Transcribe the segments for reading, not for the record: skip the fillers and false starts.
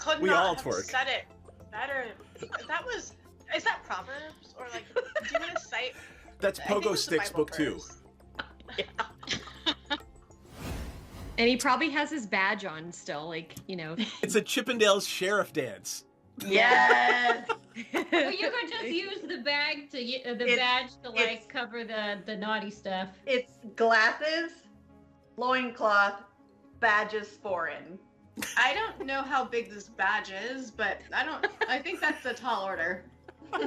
could We not all have twerk. said it better. Is that Proverbs? Or like, do you want to cite? That's I think Pogo it's the Sticks Bible book 2. verse. And he probably has his badge on still, like, you know. It's a Chippendales sheriff dance. Yes. Well, you could just use the badge to like cover the naughty stuff. It's glasses, loincloth, badges foreign. I don't know how big this badge is, but I think that's a tall order. I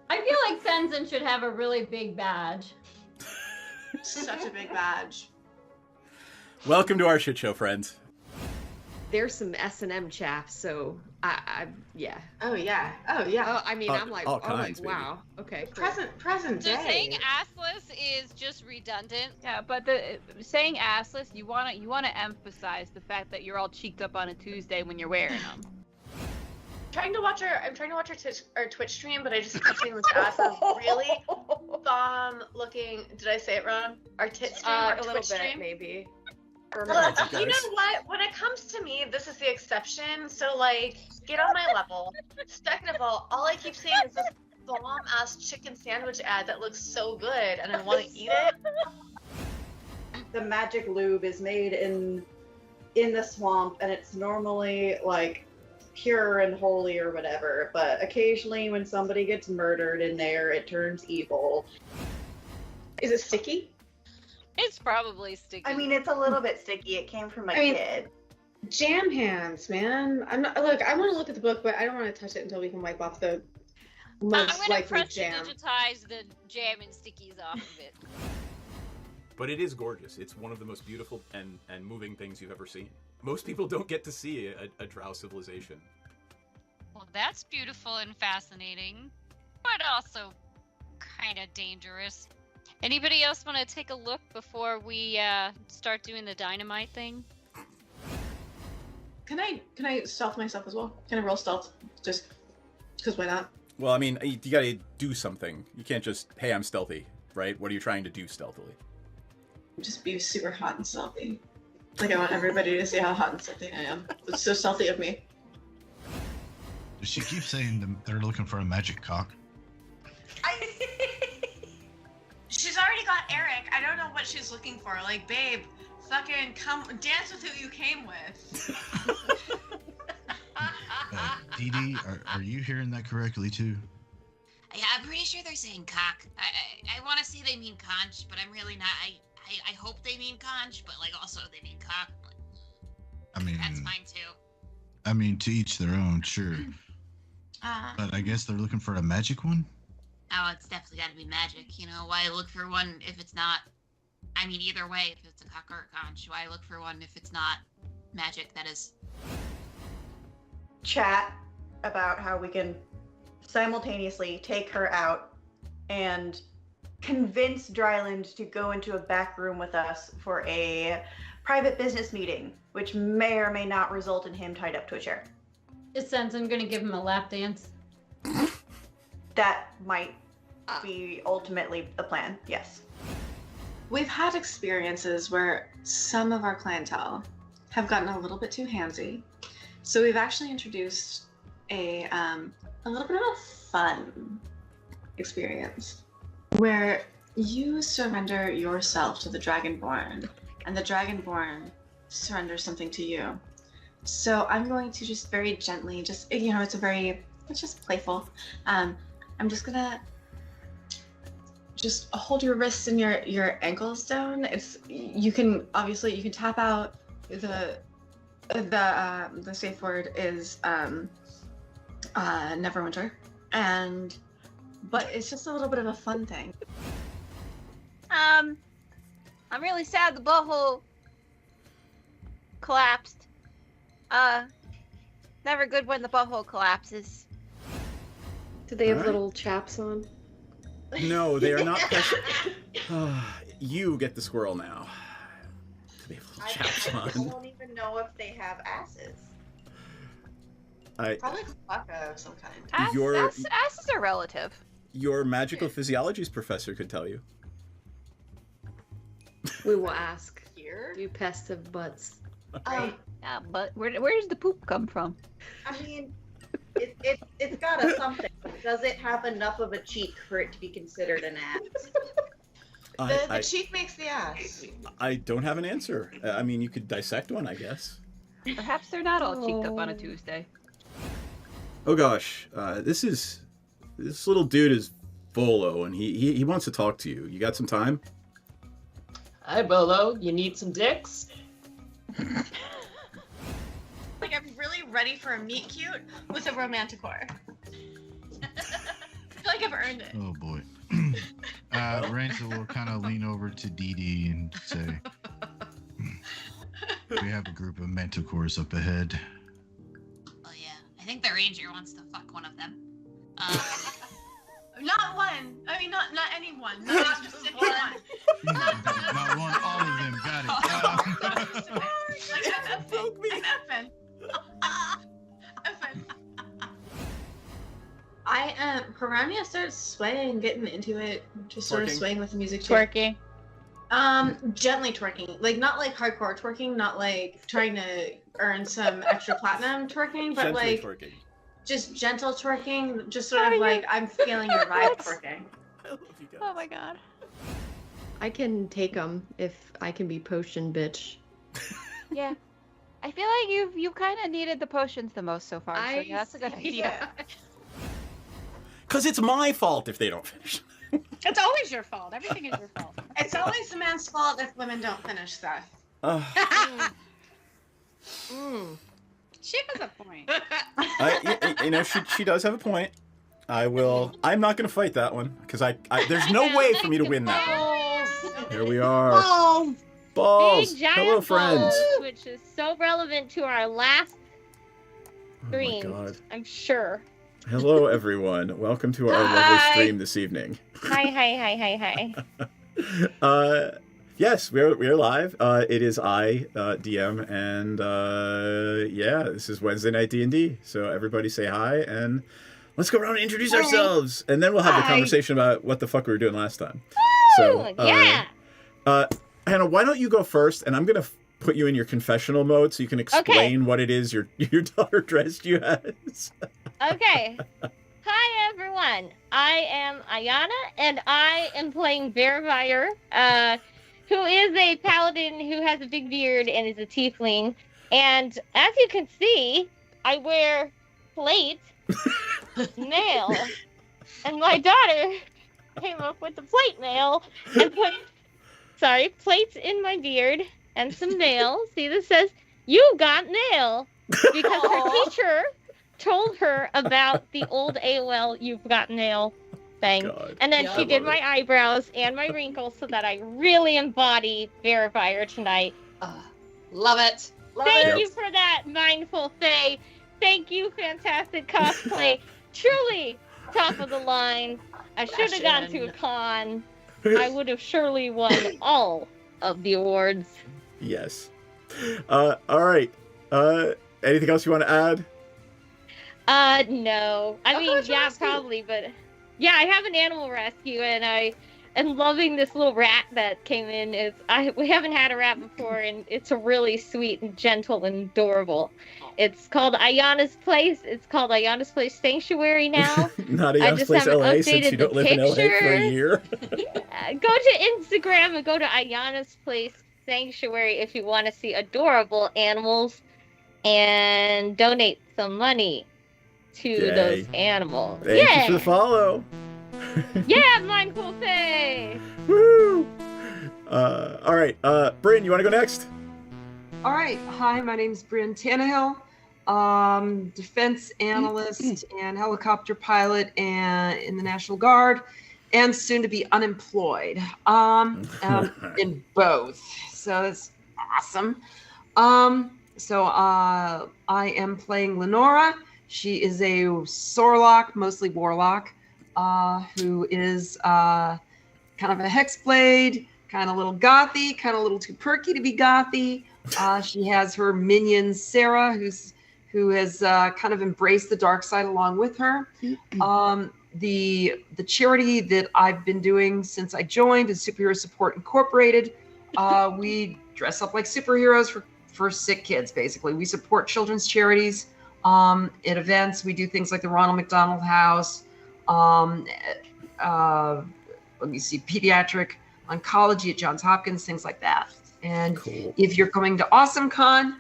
feel like Senzen should have a really big badge. Such a big badge. Welcome to our shit show, friends. There's some S&M chaff, so yeah. Oh yeah. Oh yeah. Oh, I mean, I'm like, all kinds, baby. wow. Okay. Cool. Present So day. saying assless is just redundant. Yeah, but saying assless, you wanna emphasize the fact that you're all cheeked up on a Tuesday when you're wearing them. I'm trying to watch our Twitch stream, but I just kept seeing this ass is really bomb looking. Did I say it wrong? Our tit stream, our A little Twitch bit, stream. maybe. Well, you you guys. know what? When it comes to me, this is the exception. So, like, get on my level. Second of all I keep seeing is this bomb-ass chicken sandwich ad that looks so good, and I want to eat it. The magic lube is made in the swamp, and it's normally like pure and holy or whatever, but occasionally when somebody gets murdered in there, it turns evil. Is it sticky? It's probably sticky. I mean, it's a little bit sticky. It came from a kid. Jam hands, man. I'm not. Look, I want to look at the book, but I don't want to touch it until we can wipe off the I'm most gonna likely press jam. digitize the jam and stickies off of it. But it is gorgeous. It's one of the most beautiful and moving things you've ever seen. Most people don't get to see a drow civilization. Well, that's beautiful and fascinating, but also kind of dangerous. Anybody else want to take a look before we start doing the dynamite thing? Can I stealth myself as well? Can I roll stealth? Just because why not? Well, I mean, you gotta do something. You can't just, hey, I'm stealthy, right? What are you trying to do stealthily? Just be super hot and stealthy. Like I want everybody to see how hot and stealthy I am. It's so stealthy of me. She keeps saying they're looking for a magic cock. She's already got Eric. I don't know what she's looking for. Like, babe, fucking come dance with who you came with. Dee Dee, are you hearing that correctly too? Yeah, I'm pretty sure they're saying cock. I want to say they mean conch, but I'm really not. I hope they mean conch, but like also they mean cock. I mean, That's fine too. I mean, to each their own, sure. But I guess they're looking for a magic one? Oh, it's definitely got to be magic. You know, why look for one if it's not? I mean, either way, if it's a cock or a conch, why look for one if it's not magic? That is. Chat about how we can simultaneously take her out and convince Dryland to go into a back room with us for a private business meeting, which may or may not result in him tied up to a chair. Is Senzen gonna give him a lap dance? That might be ultimately the plan, yes. We've had experiences where some of our clientele have gotten a little bit too handsy. So we've actually introduced a little bit of a fun experience where you surrender yourself to the Dragonborn and the Dragonborn surrenders something to you. So I'm going to just very gently, it's just playful. I'm just gonna just hold your wrists and your ankles down. You can tap out. The safe word is Neverwinter, but it's just a little bit of a fun thing. I'm really sad the butthole collapsed. Never good when the butthole collapses. Do they have Alright. little chaps on? No, they are not precious. You get the squirrel now. They have little chaps I on. don't even know if they have asses. Probably Klaka of some kind. Asses are relative. Your magical physiologies professor could tell you. We will ask. Here? Do pests have butts? Yeah, but where does the poop come from? I mean, it's got a something. Does it have enough of a cheek for it to be considered an ass? The cheek makes the ass. I don't have an answer. I mean, you could dissect one, I guess. Perhaps they're not all cheeked up on a Tuesday. Oh gosh, this little dude is Volo, and he wants to talk to you. You got some time? Hi, Bolo. You need some dicks? Like, I'm really ready for a meet cute with a romanticore. I feel like I've earned it. Oh boy. Ranza will kind of lean over to Dee Dee and say, "We have a group of manticores up ahead." Oh yeah, I think the ranger wants to fuck one of them. Not one. I mean, not anyone. Not just one. Not one, all of them. Got it. I'm Piranha starts swaying, getting into it, just sort of swaying with the music too. Twerking. Gently twerking, like not like hardcore twerking, not like trying to earn some extra platinum twerking, but Gently like twerking. just gentle twerking, just sort of like I'm feeling your vibe twerking. Oh my god. I can take them if I can be potion bitch. Yeah. I feel like you've kind of needed the potions the most so far. So yeah, that's a good idea. Because it's my fault if they don't finish. It's always your fault. Everything is your fault. It's always the man's fault if women don't finish stuff. She has a point. She does have a point. I'm not going to fight that one because there's no way for me to win that one. There we are. Balls. Big giant Hello, friends. balls, which is so relevant to our last stream. Oh my God. I'm sure. Hello, everyone. Welcome to our lovely stream this evening. Hi. Yes, we're live. It is I, DM, and this is Wednesday night D&D. So everybody say hi, and let's go around and introduce ourselves, and then we'll have the conversation about what the fuck we were doing last time. So Hannah, why don't you go first, and I'm gonna put you in your confessional mode so you can explain what it is your daughter dressed you as. Okay. Hi, everyone. I am Ayana, and I am playing Vervire, who is a paladin who has a big beard and is a tiefling. And as you can see, I wear plate, mail, and my daughter came up with the plate mail and put plates in my beard and some mail. See, this says, "You got mail," because her teacher told her about the old AOL "You've got mail" thing. God. And then she did my eyebrows and my wrinkles so that I really embody Verifier tonight. Love it. Thank you for that, Mindful Faye. Thank you, fantastic cosplay. Truly top of the line. I should have gone to a con. I would have surely won all of the awards. Yes. All right. Anything else you want to add? No. I mean, probably, but yeah, I have an animal rescue, and I am loving this little rat that came in. We haven't had a rat before, and it's really sweet and gentle and adorable. It's called Ayana's Place. It's called Ayana's Place Sanctuary now. Not Ayana's Place LA, since you don't live in LA for a year. Go to Instagram and go to Ayana's Place Sanctuary if you want to see adorable animals and donate some money to those animals. Thank you for the follow. Yeah, Mindful Faye. Woo! All right, Bryn, you want to go next? All right. Hi, my name is Bryn Tannehill, defense analyst and helicopter pilot in the National Guard, and soon to be unemployed in both. So that's awesome. So I am playing Lenora. She is a Sorlock, mostly Warlock, who is kind of a Hexblade, kind of a little gothy, kind of a little too perky to be gothy. She has her minion Sarah, who has kind of embraced the dark side along with her. The charity that I've been doing since I joined is Superhero Support Incorporated. We dress up like superheroes for sick kids, basically. We support children's charities at events. We do things like the Ronald McDonald House, let me see, pediatric oncology at Johns Hopkins, things like that. And if you're coming to AwesomeCon,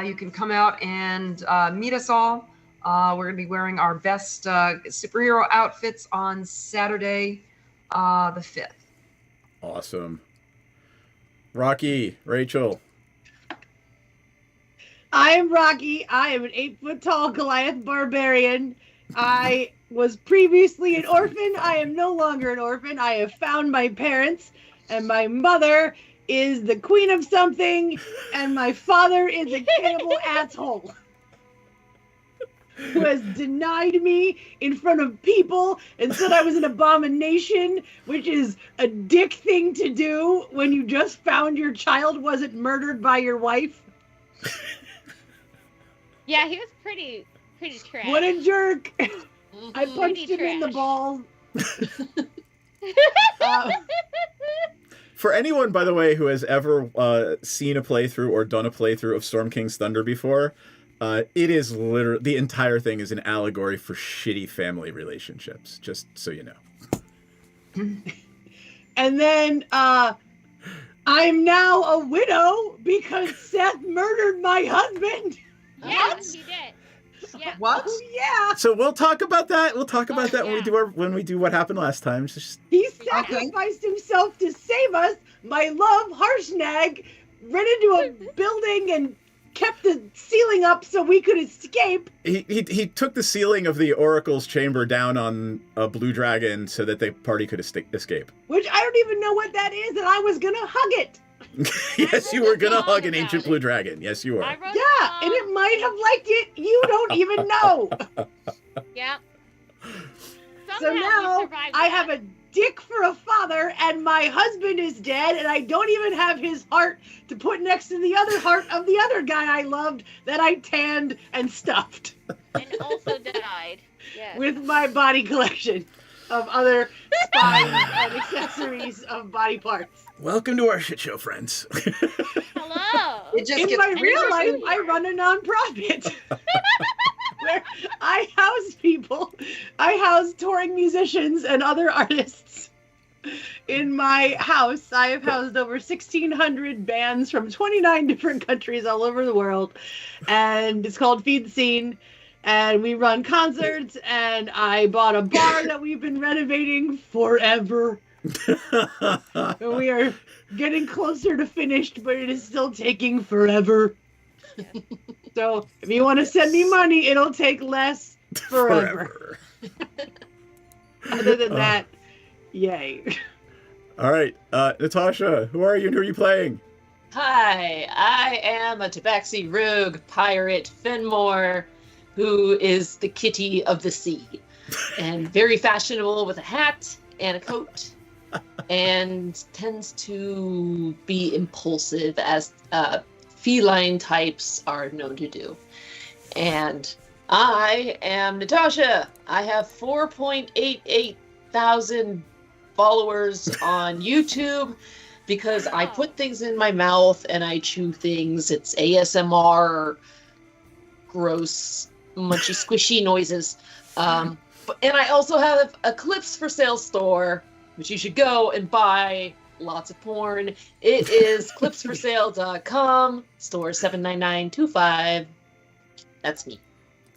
you can come out and meet us all. We're going to be wearing our best superhero outfits on Saturday, the 5th. Awesome. Rocky, Rachel. I am Rocky. I am an 8-foot-tall Goliath barbarian. I was previously an orphan. I am no longer an orphan. I have found my parents, and my mother is the queen of something, and my father is a cannibal asshole who has denied me in front of people and said I was an abomination, which is a dick thing to do when you just found your child wasn't murdered by your wife. Yeah, he was pretty trash. What a jerk! I punched him in the balls. For anyone, by the way, who has ever seen a playthrough or done a playthrough of Storm King's Thunder before, it is literally, the entire thing is an allegory for shitty family relationships, just so you know. And then I'm now a widow because Seth murdered my husband. Yes, he did. Yeah. What? Oh, yeah. So we'll talk about that. We'll talk about that when we do what happened last time. Just... He sacrificed himself to save us. My love, Harshnag, ran into a building and kept the ceiling up so we could escape. He took the ceiling of the Oracle's chamber down on a blue dragon so that the party could escape. Which I don't even know what that is, and I was gonna hug it. Yes, you were gonna hug an ancient blue dragon. Yes, you were. Yeah, and it might have liked it. You don't even know. Yeah. So now I have a dick for a father, and my husband is dead, and I don't even have his heart to put next to the other heart of the other guy I loved that I tanned and stuffed. And also died. Yes. With my body collection of other spine and accessories of body parts. Welcome to our shit show, friends. Hello. In my real life, I run a nonprofit where I house people. I house touring musicians and other artists. In my house, I have housed over 1,600 bands from 29 different countries all over the world. And it's called Feed the Scene. And we run concerts, and I bought a bar that we've been renovating forever. And we are getting closer to finished, but it is still taking forever. So if you want to send me money, it'll take less forever. Other than that, yay. All right, Natasha, who are you and who are you playing? Hi, I am a Tabaxi rogue pirate Fenmore, who is the kitty of the sea, and very fashionable with a hat and a coat, and tends to be impulsive as feline types are known to do. And I am Natasha. I have 4.88 thousand followers on YouTube because I put things in my mouth and I chew things. It's ASMR, gross, munchy, squishy noises. And I also have a Clips for Sale store, which you should go and buy lots of porn. It is clipsforsale.com, store 79925. That's me.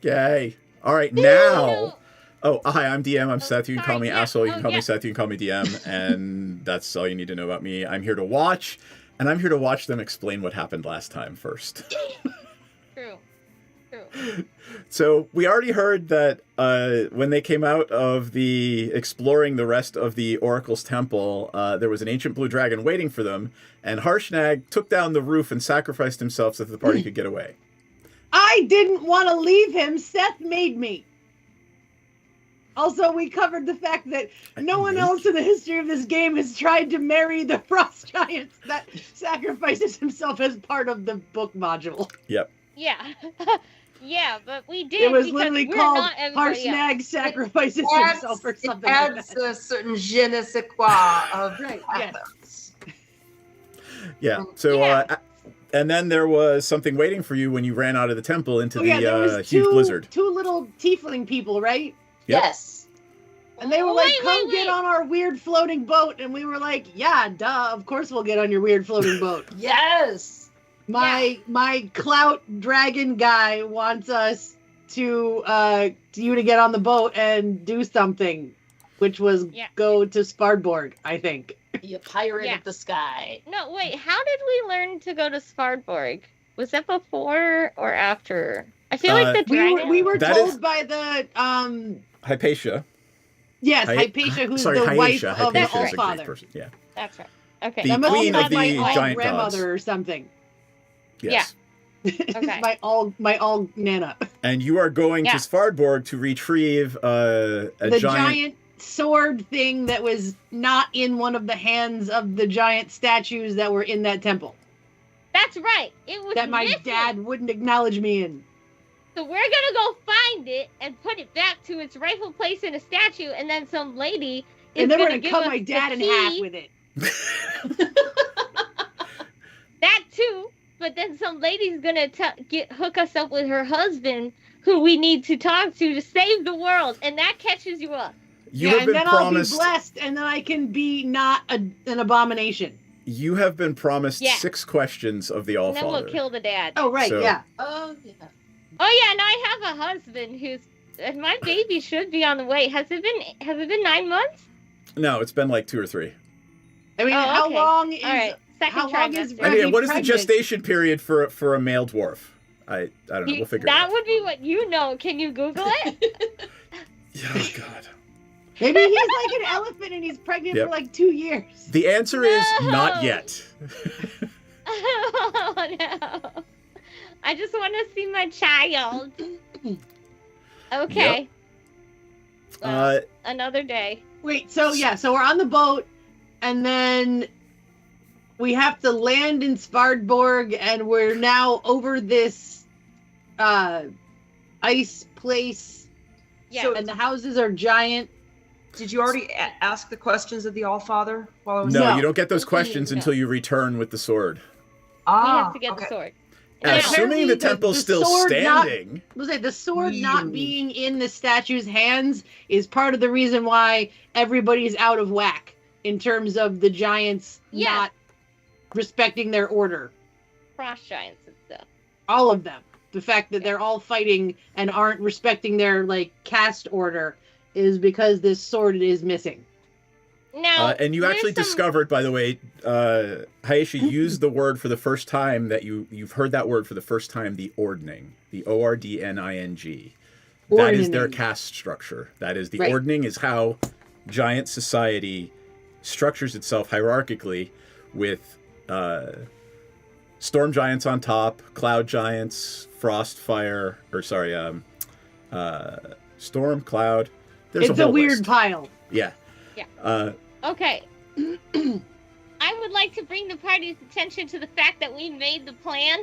Yay. All right, now. Oh, hi, I'm DM. I'm Seth. You can call me asshole. You can call me Seth. You can call me DM. And that's all you need to know about me. I'm here to watch, and I'm here to watch them explain what happened last time first. True. So we already heard that when they came out of the exploring the rest of the Oracle's temple, there was an ancient blue dragon waiting for them, and Harshnag took down the roof and sacrificed himself so that the party could get away. I didn't want to leave him. Seth made me. Also, we covered the fact that no one else in the history of this game has tried to marry the frost giant that sacrifices himself as part of the book module. Yep. Yeah. Yeah, but we did. It was because literally we're called not everybody Harshnag else. sacrifices himself or something It adds like that. a certain je ne sais quoi of Right, pathos. Yeah. So And then there was something waiting for you when you ran out of the temple into there was the huge blizzard. Two little tiefling people, right? Yep. Yes. And they were like, come get on our weird floating boat. And we were like, yeah, duh, of course we'll get on your weird floating boat. Yes. My clout dragon guy wants us to you to get on the boat and do something, which was go to Svardborg, I think. Be a pirate of the sky. No, wait. How did we learn to go to Svardborg? Was that before or after? I feel like the dragon. We were told by the Hypatia. Yes, Hypatia, who's the wife of the Allfather. Yeah. That's right. Okay. The queen of the giant grandmother gods. or something. Yes. Okay. my all nana. And you are going to Svardborg to retrieve the giant sword thing that was not in one of the hands of the giant statues that were in that temple. That's right. It was that my missing. dad wouldn't acknowledge me in. So we're gonna go find it and put it back to its rightful place in a statue, and then some lady is and then gonna we're gonna cut my dad in half with it. That too, but then some lady's gonna hook us up with her husband, who we need to talk to save the world, and that catches you up. And then I'll be blessed, and then I can be not an abomination. You have been promised 6 questions of the Allfather. And then we'll kill the dad. Oh, right, yeah. Oh, yeah. Oh, yeah, and I have a husband who's... My baby should be on the way. Has it been 9 months? No, it's been like 2 or 3. I mean, how long is... All right, how long is I mean, what is the gestation period for a male dwarf? I don't know. We'll figure it out. That would be what you know. Can you Google it? Oh, God. Maybe he's like an elephant and he's pregnant for like 2 years. The answer is not yet. Oh, no. I just want to see my child. Okay. Yep. Well, another day. Wait, so we're on the boat, and then we have to land in Svardborg, and we're now over this ice place. Yeah. So, and the houses are giant. Did you already ask the questions of the Allfather while I was No, you don't get those questions until you return with the sword. We have to get the sword. And assuming the temple's still standing. The sword not being in the statue's hands is part of the reason why everybody's out of whack in terms of the giants not respecting their order. Frost giants and stuff. All of them. The fact that they're all fighting and aren't respecting their caste order is because this sword is missing. Now, and you actually discovered, by the way, Hayashi used the word for the first time that you've heard that word for the first time, the ordning, the ORDNING. That is their caste structure. That is the ordning is how giant society structures itself hierarchically with storm giants on top, cloud giants, frost, fire, storm, cloud. It's a weird pile. Yeah. Yeah. Okay. I would like to bring the party's attention to the fact that we made the plan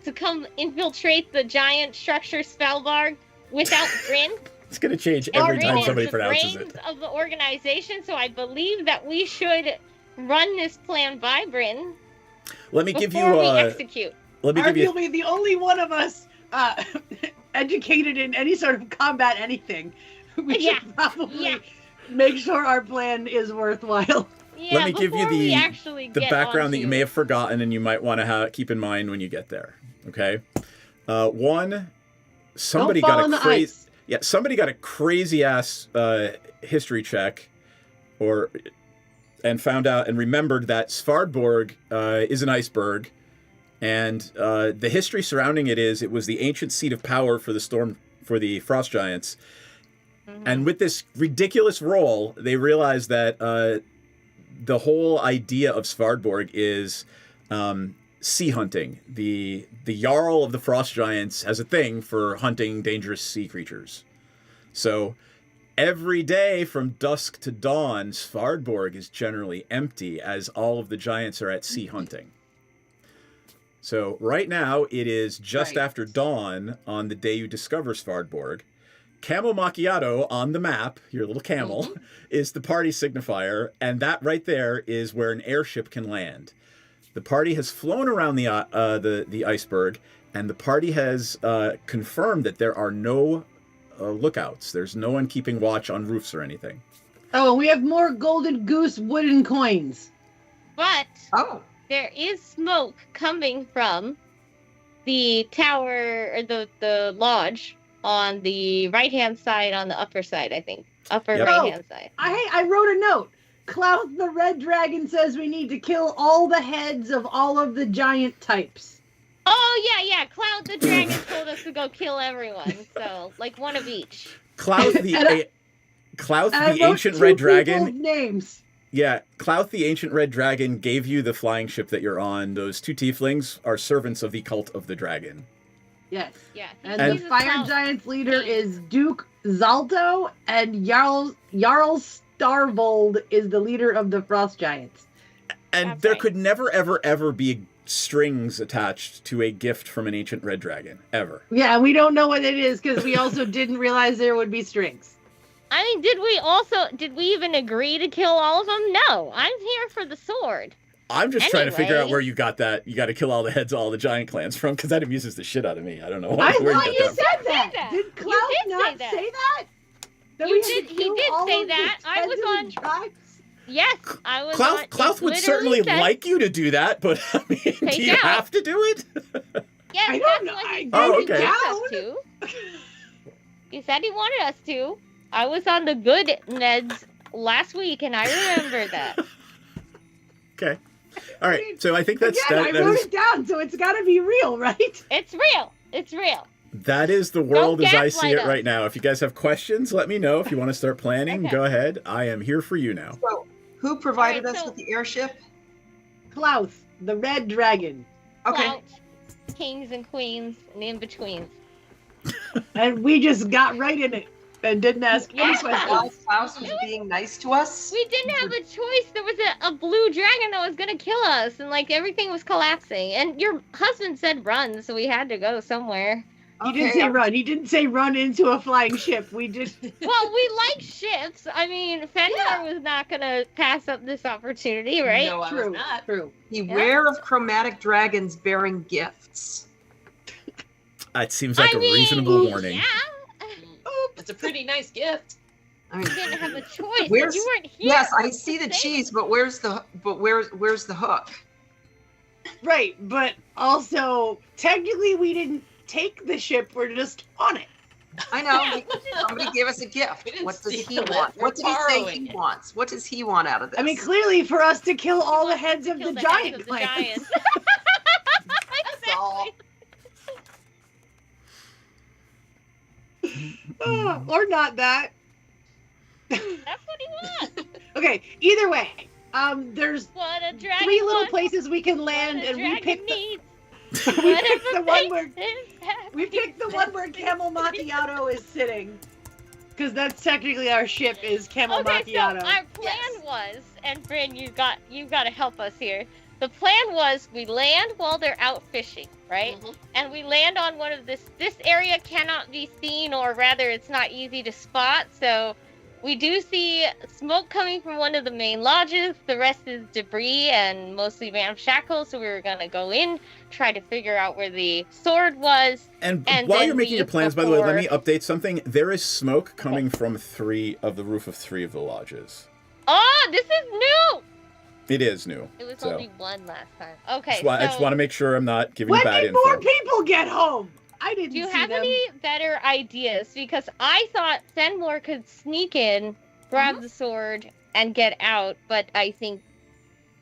to come infiltrate the giant structure Svardborg without Bryn. It's going to change every time somebody pronounces it. Of the organization, so I believe that we should run this plan by Bryn. Let me give you we execute. Let me give you arguably the only one of us educated in any sort of combat anything. We should probably make sure our plan is worthwhile. Yeah, let me give you the background that you may onto have forgotten and you might want to keep in mind when you get there. Okay, one, somebody got a crazy somebody got a crazy ass history check, and found out and remembered that Svardborg is an iceberg, and the history surrounding it was the ancient seat of power for the frost giants. And with this ridiculous roll, they realized that the whole idea of Svardborg is sea hunting. The Jarl of the Frost Giants has a thing for hunting dangerous sea creatures. So every day from dusk to dawn, Svardborg is generally empty as all of the giants are at sea hunting. So right now, it is just after dawn on the day you discover Svardborg. Camel Macchiato on the map, your little camel, is the party signifier, and that right there is where an airship can land. The party has flown around the iceberg, and the party has confirmed that there are no lookouts. There's no one keeping watch on roofs or anything. Oh, we have more golden goose wooden coins. But there is smoke coming from the tower or the lodge on the right-hand side, on the upper side, I think. Upper right-hand side. I wrote a note. Klaus the Red Dragon says we need to kill all the heads of all of the giant types. Oh, yeah. Cloud the Dragon told us to go kill everyone. So, like, one of each. Klauth the Ancient Red Dragon. Names. Yeah, Klauth the Ancient Red Dragon gave you the flying ship that you're on. Those 2 tieflings are servants of the Cult of the Dragon. Yes. Yeah. And the Fire Giants leader is Duke Zalto, and Jarl Starvold is the leader of the Frost Giants. And there could never, ever, ever be strings attached to a gift from an Ancient Red Dragon. Ever. Yeah, we don't know what it is because we also didn't realize there would be strings. I mean, did we even agree to kill all of them? No, I'm here for the sword. I'm just trying to figure out where you got that. You got to kill all the heads of all the giant clans from, because that amuses the shit out of me. I don't know where you that said that. Did Klaus not say that? He did say that. I was on. Yes, I was on. Klaus would certainly like you to do that, but I mean, do you have to do it? Yes, I don't know. He wanted us to. He said he wanted us to. I was on the good Neds last week, and I remember that. Okay. All right. So I think that's I wrote it down, so it's got to be real, right? It's real. It's real. That is the world as I see it right now. If you guys have questions, let me know. If you want to start planning, go ahead. I am here for you now. So, who provided us with the airship? Klaus, the Red Dragon. Okay. Klaus, kings and queens and in-betweens. And we just got right in it and didn't ask any questions. Klaus was being nice to us. We didn't have a choice. There was a blue dragon that was going to kill us, and like everything was collapsing. And your husband said run, so we had to go somewhere. He didn't say run. He didn't say run into a flying ship. We did. Well, we like ships. I mean, Fenrir was not going to pass up this opportunity, right? No, I was not. True. Beware of chromatic dragons bearing gifts. It seems like a reasonable warning. Yeah. It's a pretty nice gift. I mean, you didn't have a choice. Where's, you weren't here. Yes, I see the cheese, but where's the hook? Right, but also technically we didn't take the ship. We're just on it. I know. Somebody gave us a gift. What does he want? What did he say he wants? What does he want out of this? I mean, clearly for us to kill all the heads of the giant clans. Exactly. Or not that. That's what he wants. Okay, either way, there's what a dragon 3 little places we can land, and we picked the one where Camel Macchiato is sitting, because that's technically our ship is Camel Macchiato. So our plan was, and Bryn, you got to help us here. The plan was we land while they're out fishing, right? Mm-hmm. And we land on one of this area cannot be seen, or rather it's not easy to spot. So we do see smoke coming from one of the main lodges. The rest is debris and mostly ramshackle. So we were going to go in, try to figure out where the sword was. And while you're making your plans, by the way, let me update something. There is smoke coming from the roof of 3 of the lodges. Oh, this is new! It is new. It was only 1 last time. Okay. I just want to make sure I'm not giving you bad info. When did more people get home? I didn't see them. Do you have any better ideas? Because I thought Fenmore could sneak in, grab the sword, and get out, but I think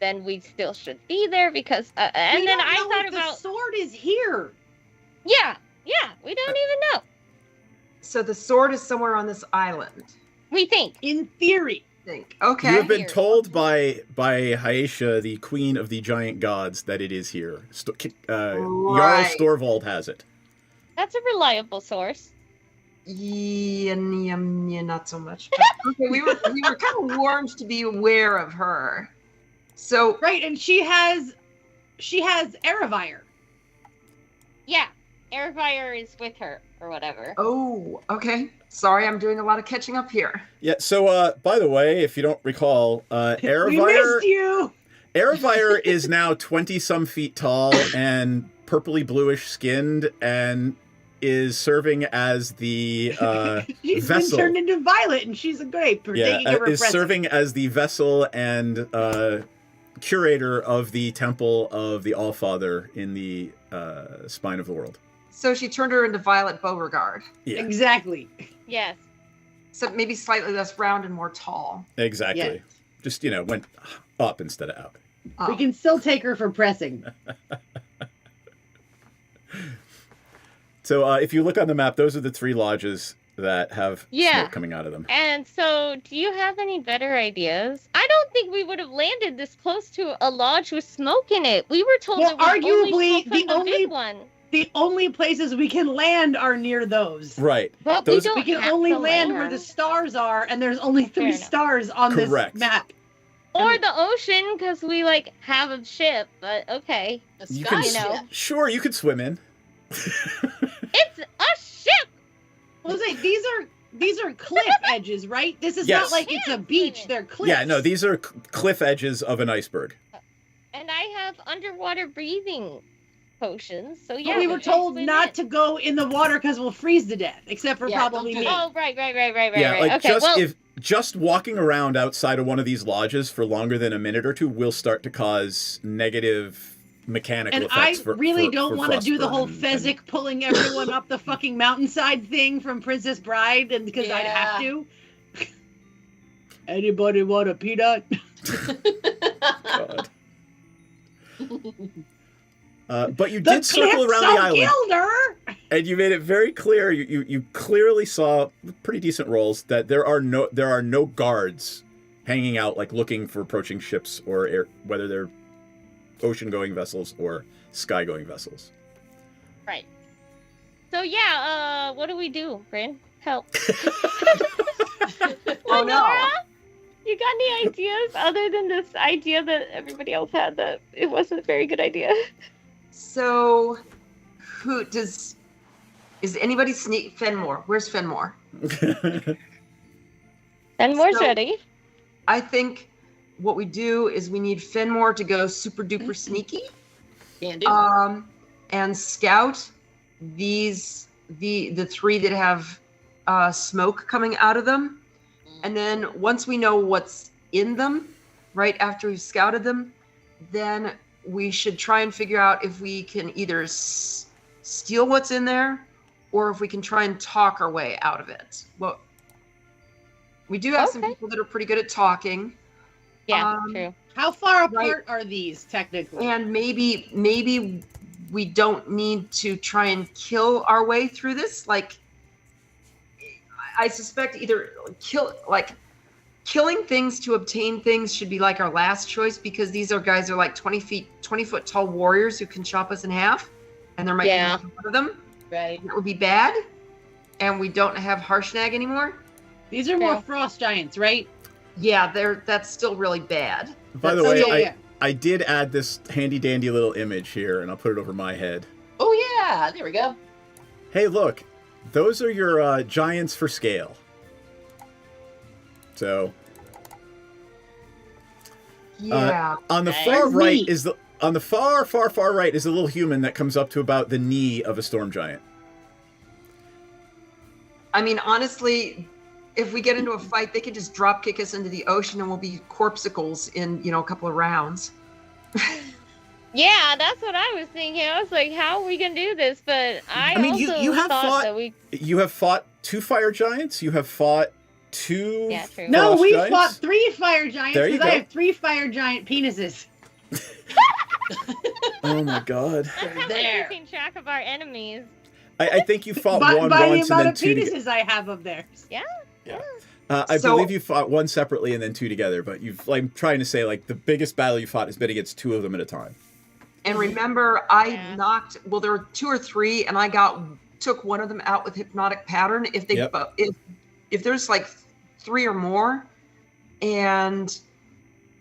then we still should be there because. And then I thought about the sword is here. Yeah, we don't even know. So the sword is somewhere on this island. We think, in theory. Okay. You have been told by Hyasha, the queen of the giant gods, that it is here. Jarl Storvold has it. That's a reliable source. Yeah, not so much. Okay, we were kind of warned to be aware of her. So right, and she has Eravire. Yeah, Eravire is with her or whatever. Oh, okay. Sorry, I'm doing a lot of catching up here. Yeah. So, by the way, if you don't recall, Eravire. We missed you. Aravire is now 20-some feet tall and purpley bluish skinned and is serving as the She's vessel. been turned into Violet, and she's a grape. For taking of her is present. serving as the vessel and curator of the temple of the Allfather in the spine of the world. So she turned her into Violet Beauregard. Yeah. Exactly. Yes. So maybe slightly less round and more tall. Exactly. Yeah. Just, went up instead of out. Oh. We can still take her for pressing. So if you look on the map, those are the 3 lodges that have smoke coming out of them. And so, do you have any better ideas? I don't think we would have landed this close to a lodge with smoke in it. We were told Well, that arguably, the big one. The only places we can land are near those. Right. But We don't can have only to land where the stars are, and there's only 3 stars on Correct. this map. Or the ocean, because we have a ship. But okay, You can, Sure, you could swim in. it's a ship. Well, these are cliff edges, right? This is Yes. not like it's a beach. They're cliffs. Yeah, no, these are cliff edges of an iceberg. And I have underwater breathing potions. So But yeah, we were told not to go in the water because we'll freeze to death, except for probably me. Oh, right. Yeah, like Okay, well, just walking around outside of one of these lodges for longer than a minute or two will start to cause negative mechanical And I effects. really don't want to do the Frostburn whole and- Fezzik pulling everyone up the fucking mountainside thing from Princess Bride, and because I'd have to. Anybody want a peanut? God. But you did circle around the island, Killed her. and you made it very clear. You clearly saw with pretty decent rolls that there are no guards hanging out like looking for approaching ships or whether they're ocean-going vessels or sky-going vessels. right. So yeah, what do we do, Bryn? Help. Oh no. You got any ideas other than this idea that everybody else had that it wasn't a very good idea? So, is anybody sneak Fenmore? Where's Fenmore? Fenmore's ready. I think what we do is we need Fenmore to go super duper sneaky. Can do. And scout the 3 that have smoke coming out of them. And then once we know what's in them, right after we've scouted them, then we should try and figure out if we can either steal what's in there or if we can try and talk our way out of it. Well, we do have some people that are pretty good at talking. Yeah, true. How far apart are these technically? And maybe we don't need to try and kill our way through this. Like, I suspect either killing things to obtain things should be like our last choice, because these guys are like 20 foot tall warriors who can chop us in half, and there might be one of them. Right. That would be bad. And we don't have Harshnag anymore. These are more frost giants, right? Yeah, that's still really bad. By the way, I did add this handy dandy little image here, and I'll put it over my head. Oh yeah, there we go. Hey, look, those are your giants for scale. So, on the far right is on the far right is the little human that comes up to about the knee of a storm giant. I mean, honestly, if we get into a fight, they could just drop kick us into the ocean, and we'll be corpsicles in a couple of rounds. Yeah, that's what I was thinking. I was like, how are we gonna do this? But I mean, also you have thought fought. that we. You have fought 2 fire giants. You have fought 2. Yeah, true. No, we giants. fought 3 fire giants There you because I go. have 3 fire giant penises. Oh my god. That's how we're keeping track of our enemies. I think you fought by one the once and amount then of 2 together. penises I have of theirs. Yeah. I believe you fought 1 separately and then 2 together, but I'm trying to say, like, the biggest battle you fought has been against 2 of them at a time. And remember, I knocked. Well, there were 2 or 3, and I took one of them out with hypnotic pattern. If they, if there's like 3 or more, and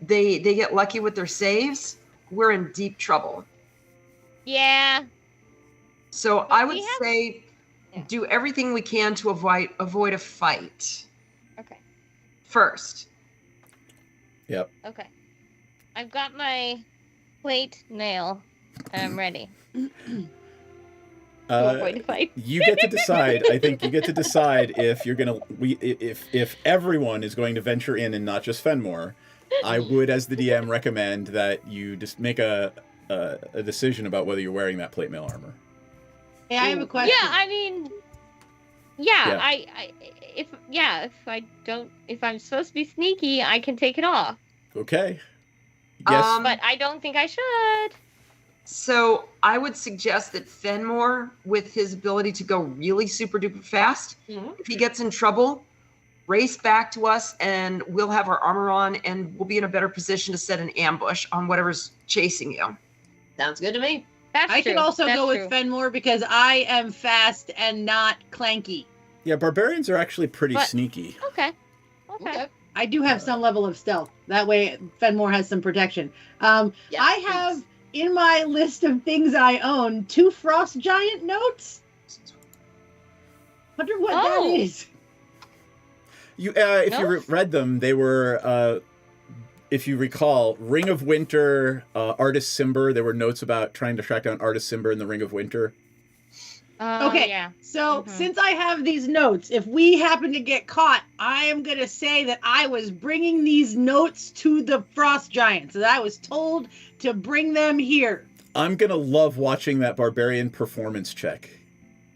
they get lucky with their saves, we're in deep trouble. Yeah. So I would say, do everything we can to avoid a fight. Okay. First. Yep. Okay. I've got my plate nail. I'm ready. Going to fight. You get to decide. I think you get to decide if you're gonna. If everyone is going to venture in and not just Fenmore, I would, as the DM, recommend that you just make a decision about whether you're wearing that plate mail armor. Hey, I have a question. Yeah, I mean, if I'm supposed to be sneaky, I can take it off. Okay. Yes. But I don't think I should. So I would suggest that Fenmore, with his ability to go really super duper fast, if he gets in trouble, race back to us and we'll have our armor on and we'll be in a better position to set an ambush on whatever's chasing you. Sounds good to me. I can also go with Fenmore because I am fast and not clanky. Yeah, barbarians are actually pretty sneaky. Okay. I do have some level of stealth. That way, Fenmore has some protection. I have in my list of things I own 2 frost giant notes. Wonder what that is. You, if you read them, they were, if you recall, Ring of Winter, Artist Cimber. There were notes about trying to track down Artist Cimber in the Ring of Winter. Okay, yeah. So since I have these notes, if we happen to get caught, I am going to say that I was bringing these notes to the frost giants, that I was told to bring them here. I'm going to love watching that barbarian performance check.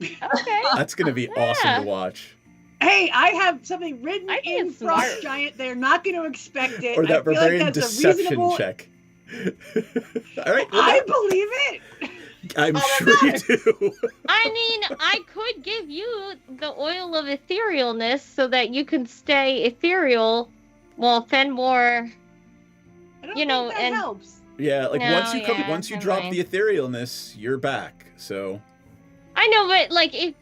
Okay. That's going to be awesome to watch. Hey, I have something written in Frost Giant. They're not going to expect it. Or that I feel barbarian like that's deception a reasonable... check. All right. I believe it. I'm sure you do. I mean, I could give you the oil of etherealness so that you can stay ethereal while Fenmore, that helps. Yeah, like No, once you drop the etherealness, you're back. So. I know, but like if.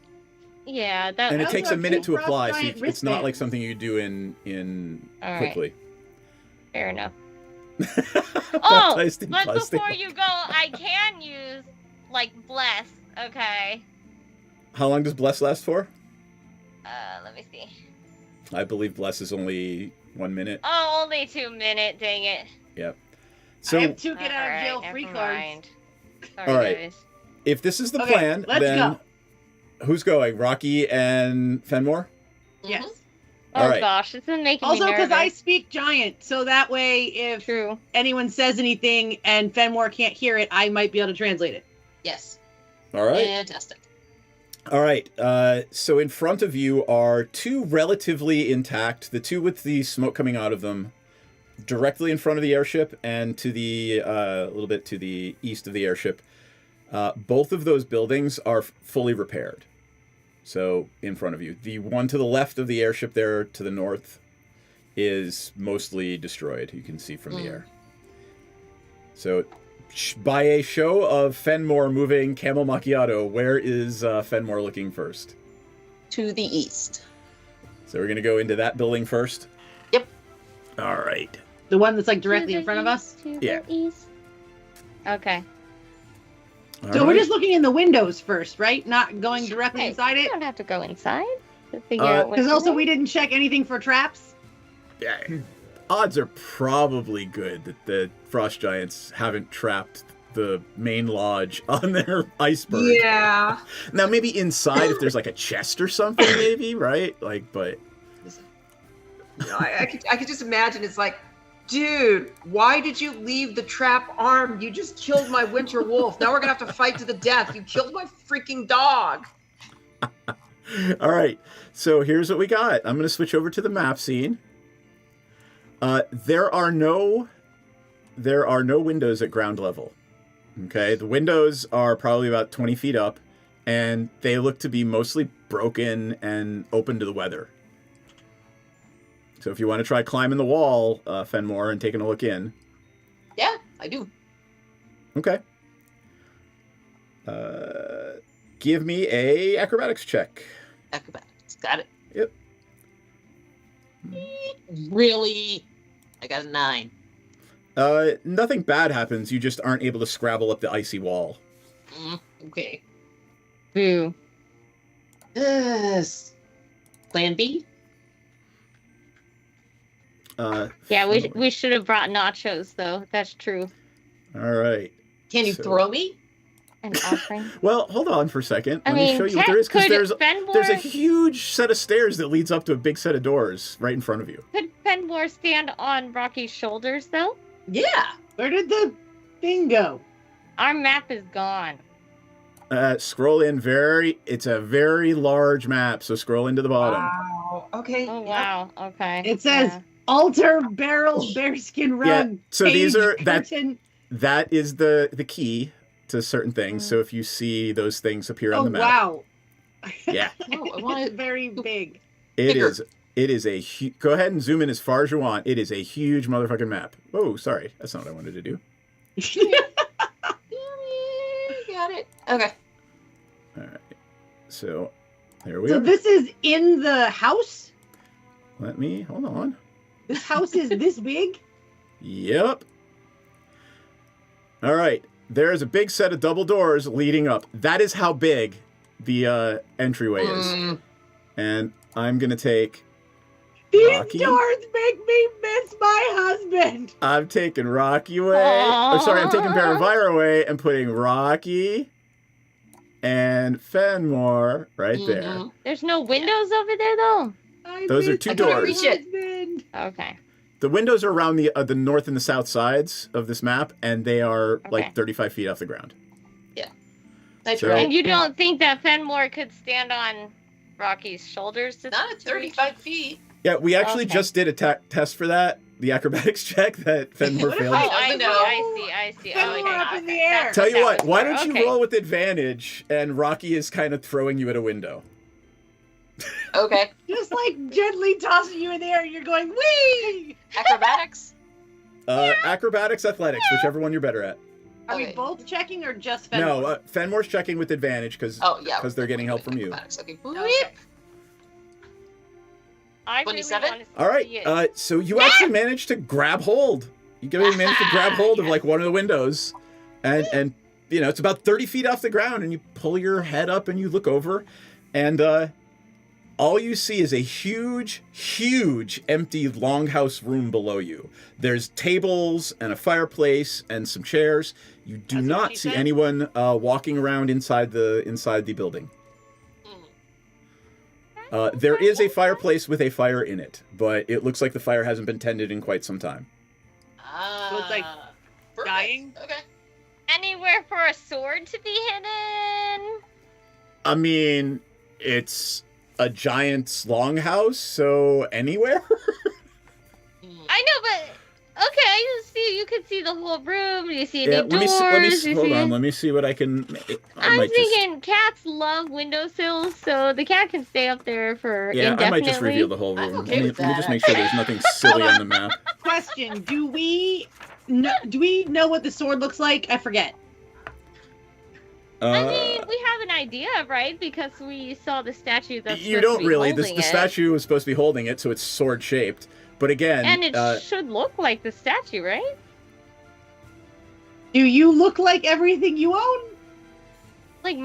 Yeah, that. And it takes a minute to Frost apply, so Giant it's not like wristbands. something you do in All quickly. Fair enough. Baptized in But plastic. before you go, I can use like bless. Okay. How long does bless last for? Let me see. I believe bless is only 1 minute. Oh, only 2 minutes. Dang it. Yep. So I have 2 get out of jail Alright, free never cards. mind. Sorry, all right. guys. If this is the Okay, plan, let's then go. who's going? Rocky and Fenmore? Yes. Oh All right. gosh, this is making Also, me nervous. because I speak giant, so that way if anyone says anything and Fenmore can't hear it, I might be able to translate it. Yes. All right. Fantastic. All right. So in front of you are 2 relatively intact, the 2 with the smoke coming out of them, directly in front of the airship and to the a little bit to the east of the airship. Both of those buildings are fully repaired. So in front of you, the one to the left of the airship there to the north is mostly destroyed. You can see from the air. So by a show of Fenmore moving Camel Macchiato, where is Fenmore looking first? To the east. So we're going to go into that building first? Yep. All right. The one that's like directly in front of us? Yeah. Okay. So we're just looking in the windows first, right? Not going directly inside it? You don't have to go inside to figure out Because also we didn't check anything for traps. Yeah. Odds are probably good that the frost giants haven't trapped the main lodge on their iceberg. Yeah. Now maybe inside if there's like a chest or something, maybe, right? Like, but I could just imagine it's like, dude, why did you leave the trap armed? You just killed my winter wolf. Now we're gonna have to fight to the death. You killed my freaking dog. all right. So here's what we got. I'm gonna switch over to the map scene. There are no windows at ground level. Okay, the windows are probably about 20 feet up, and they look to be mostly broken and open to the weather. So if you want to try climbing the wall, Fenmore, and taking a look in. Yeah, I do. Okay. Give me a acrobatics check. Acrobatics. Got it. Yep. Really? I got a 9. Nothing bad happens. You just aren't able to scrabble up the icy wall. Okay. Boo. Plan B? Yeah, we should have brought nachos though. That's true. All right. Can you throw me? An offering. Well, hold on for a second. I Let me mean, show you what there is, because there's a Fenmore huge set of stairs that leads up to a big set of doors right in front of you. Could Fenmore stand on Rocky's shoulders though? Yeah. Where did the thing go? Our map is gone. Scroll in it's a very large map, so scroll into the bottom. Wow. Okay. Oh wow. Okay. It says altar, barrel, bearskin rug. Yeah, so these cage, are curtain. that is the key to certain things. So if you see those things appear on the map. Wow. Yeah. Oh, I want It's it very big. It is a go ahead and zoom in as far as you want. It is a huge motherfucking map. Oh, sorry. That's not what I wanted to do. Got it. Okay. All right. So there we So are. this is in the house? Hold on. This house is this big? Yep. All right. There is a big set of double doors leading up. That is how big the entryway is. And I'm going to take These Rocky. doors make me miss my husband. I'm taking Rocky away. Oh, sorry, I'm taking Paravira away and putting Rocky and Fenmore right there. There's no windows over there though. Those are two doors. Okay. The windows are around the north and the south sides of this map, and they are like 35 feet off the ground. Yeah. And you don't think that Fenmore could stand on Rocky's shoulders? Not at 35 feet. Yeah, we actually just did a test for that, the acrobatics check that Fenmore failed. I see. Fenmore up in the air. Tell you what, why don't you roll with advantage, and Rocky is kind of throwing you at a window. Okay. Just like gently tossing you in the air, you're going, wee! Acrobatics? Acrobatics, athletics, whichever one you're better at. Are we both checking or just Fenmore? No, Fenmore's checking with advantage because they're getting help from you. Okay. I 27? Really All right, so you actually managed to grab hold. You managed to grab hold of like one of the windows, and you know it's about 30 feet off the ground, and you pull your head up and you look over, and all you see is a huge, huge empty longhouse room below you. There's tables and a fireplace and some chairs. You do not see anyone walking around inside the building. There is a fireplace with a fire in it, but it looks like the fire hasn't been tended in quite some time. So it's like dying? Okay. Anywhere for a sword to be hidden? I mean, it's a giant's longhouse, so anywhere? I know, but okay, you can see the whole room. You see any doors. Let me see what I can. I'm thinking cats love windowsills, so the cat can stay up there for indefinitely. I might just reveal the whole room. Let me just make sure there's nothing silly on the map. Question: Do we know what the sword looks like? I forget. I mean, we have an idea, right? Because we saw the statue that's you don't really. The the statue was supposed to be holding it, so it's sword shaped. But again, and it should look like the statue, right? Do you look like everything you own? Like,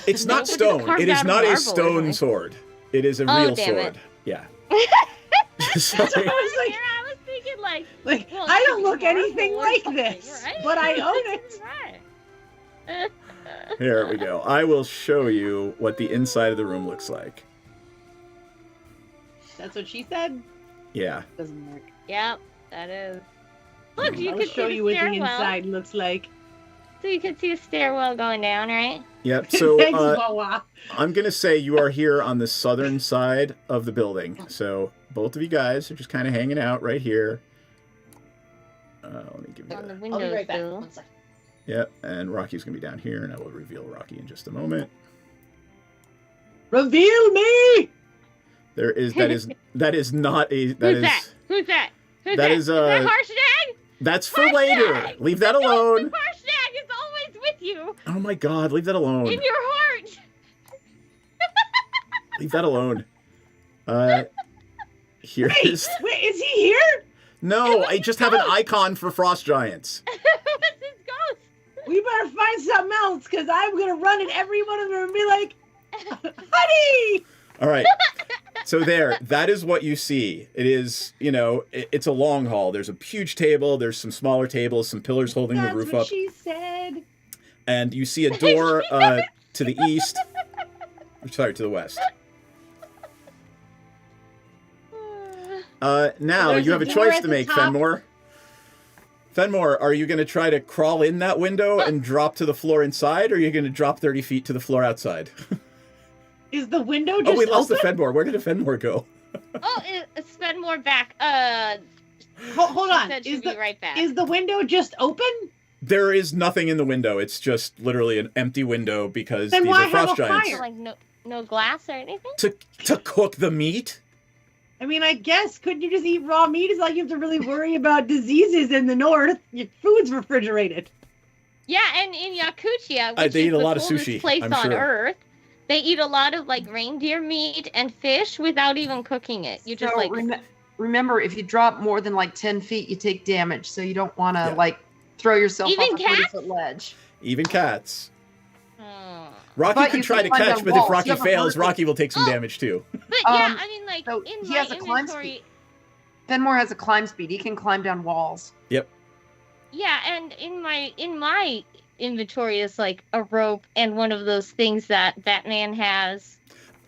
it's not stone. It is not a stone sword. It is a real sword. Yeah. Sorry. I was thinking like well, I don't look anything like this, right? But I own it. Here we go. I will show you what the inside of the room looks like. That's what she said? Yeah. Doesn't work. Yep, that is. Look, you I'll can show see you the what the stairwell. inside looks like. So you can see a stairwell going down, right? Yep. So Thanks, Wawa. I'm gonna say you are here on the southern side of the building. So both of you guys are just kind of hanging out right here. Let me give you. On the I'll be windows, right back. though. 1 second. Yep. And Rocky's gonna be down here, and I will reveal Rocky in just a moment. Reveal me! There is that is not a Who's that? Who's that? Who's that is that Harshnag? That's for later. Leave that alone. Harshnag is always with you. Oh my God, leave that alone. In your heart. Leave that alone. Here is. Wait, is he here? No, I just have an icon for frost giants. What's his ghost? We better find something else, because I'm going to run in every one of them and be like, honey! All right. So that is what you see. It is, it's a long hall. There's a huge table. There's some smaller tables, some pillars holding the roof That's what up. she said. And you see a door to the east. Sorry, to the west. Now There's you a have a door choice at to the make, top. Fenmore. Fenmore, are you going to try to crawl in that window and drop to the floor inside, or are you going to drop 30 feet to the floor outside? Is the window just Oh, we lost open? the Fenmore. Where did the Fenmore go? Oh, spend more back. Hold on. Said she'd be right back. Is the window just open? There is nothing in the window. It's just literally an empty window because Then these why are frost have a giants. fire? Like no glass or anything? To cook the meat? I mean, I guess, couldn't you just eat raw meat? It's like you have to really worry about diseases in the north. Your food's refrigerated. Yeah, and in Yakutia, which they is eat a the lot of coldest sushi, place I'm on sure. Earth, they eat a lot of like reindeer meat and fish without even cooking it. You just So remember, if you drop more than like 10 feet, you take damage. So you don't want to like throw yourself Even off a cats? 40-foot ledge. Even cats. Hmm. Rocky But could you try can to climb catch, down but if walls. Rocky You ever fails, heard of- Rocky will take some damage too. But yeah, I mean, like so in he my has a climb inventory, Fenmore has a climb speed. He can climb down walls. Yep. yeah, and in my inventory is like a rope and one of those things that Batman has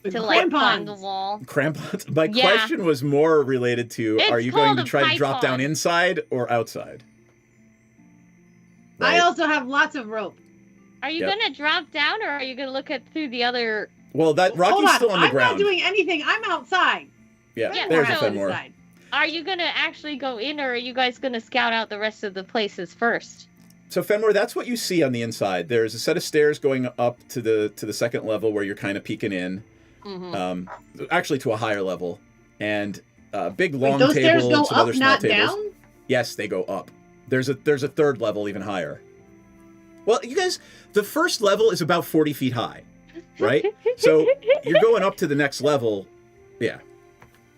to like climb the wall. Crampons. My Yeah. question was more related to: It's are you going called to a try to drop down python. inside or outside? I also have lots of rope. Are you Yep. gonna drop down or are you gonna look at through the other? Well, that Hold Rocky's on, still on the I'm ground. not doing anything. I'm outside. Yeah, Yeah, there's a so- Fenmore. Outside. Are you gonna actually go in or are you guys gonna scout out the rest of the places first? So Fenmore, that's what you see on the inside. There's a set of stairs going up to the second level where you're kind of peeking in, Mm-hmm. actually to a higher level, and big Wait, long those table stairs and go some up, other small not tables. down? Yes, they go up. There's a third level even higher. Well, you guys, the first level is about 40 feet high, right? So you're going up to the next level. Yeah,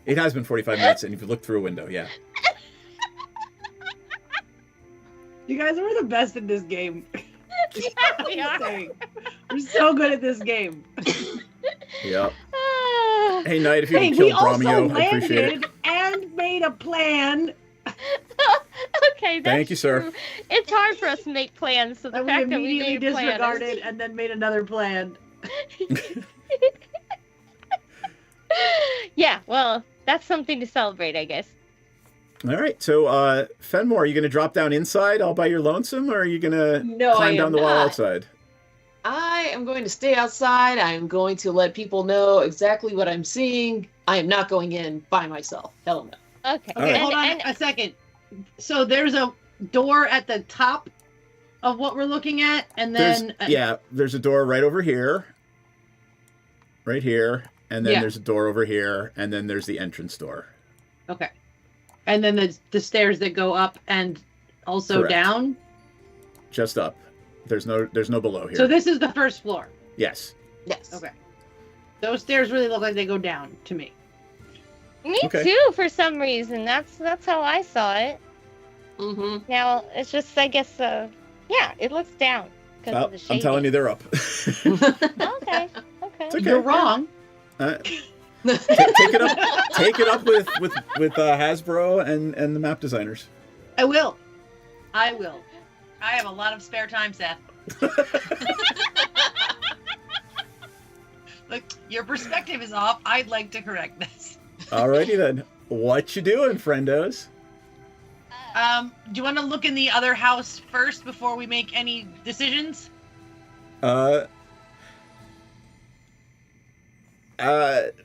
it has been 45 minutes, and if you look through a window, yeah. You guys are the best in this game. Yeah, we I'm are. saying. We're so good at this game. Yep. Ah. Hey, Knight, if you Hey, can kill we also Bromeo, I appreciate it. landed and made a plan. Okay, that's Thank you, sir. true. It's hard for us to make plans, so the That we fact that we immediately made a plan is- disregarded and then made another plan. Yeah, well, that's something to celebrate, I guess. All right, so Fenmore, are you going to drop down inside all by your lonesome, or are you going to No, climb I down am the wall not. outside? I am going to stay outside. I am going to let people know exactly what I'm seeing. I am not going in by myself. Hell no. Okay. Okay, right. hold on a second. So there's a door at the top of what we're looking at, and then There's a door right over here, right here, and then Yeah. there's a door over here, and then there's the entrance door. okay, and then the stairs that go up and also Correct. down. Just up. There's no below here. So this is the first floor. Yes. Yes. Okay. Those stairs really look like they go down to me. Me Okay. too, for some reason. That's how I saw it. Mm-hmm. Now, it's just, I guess, yeah, it looks down. Because Well, of the I'm telling you, they're up. Okay, okay. It's okay. You're wrong. Take it up with Hasbro and the map designers. I will. I have a lot of spare time, Seth. Look, your perspective is off. I'd like to correct this. Alrighty then. What you doing, friendos? Do you want to look in the other house first before we make any decisions?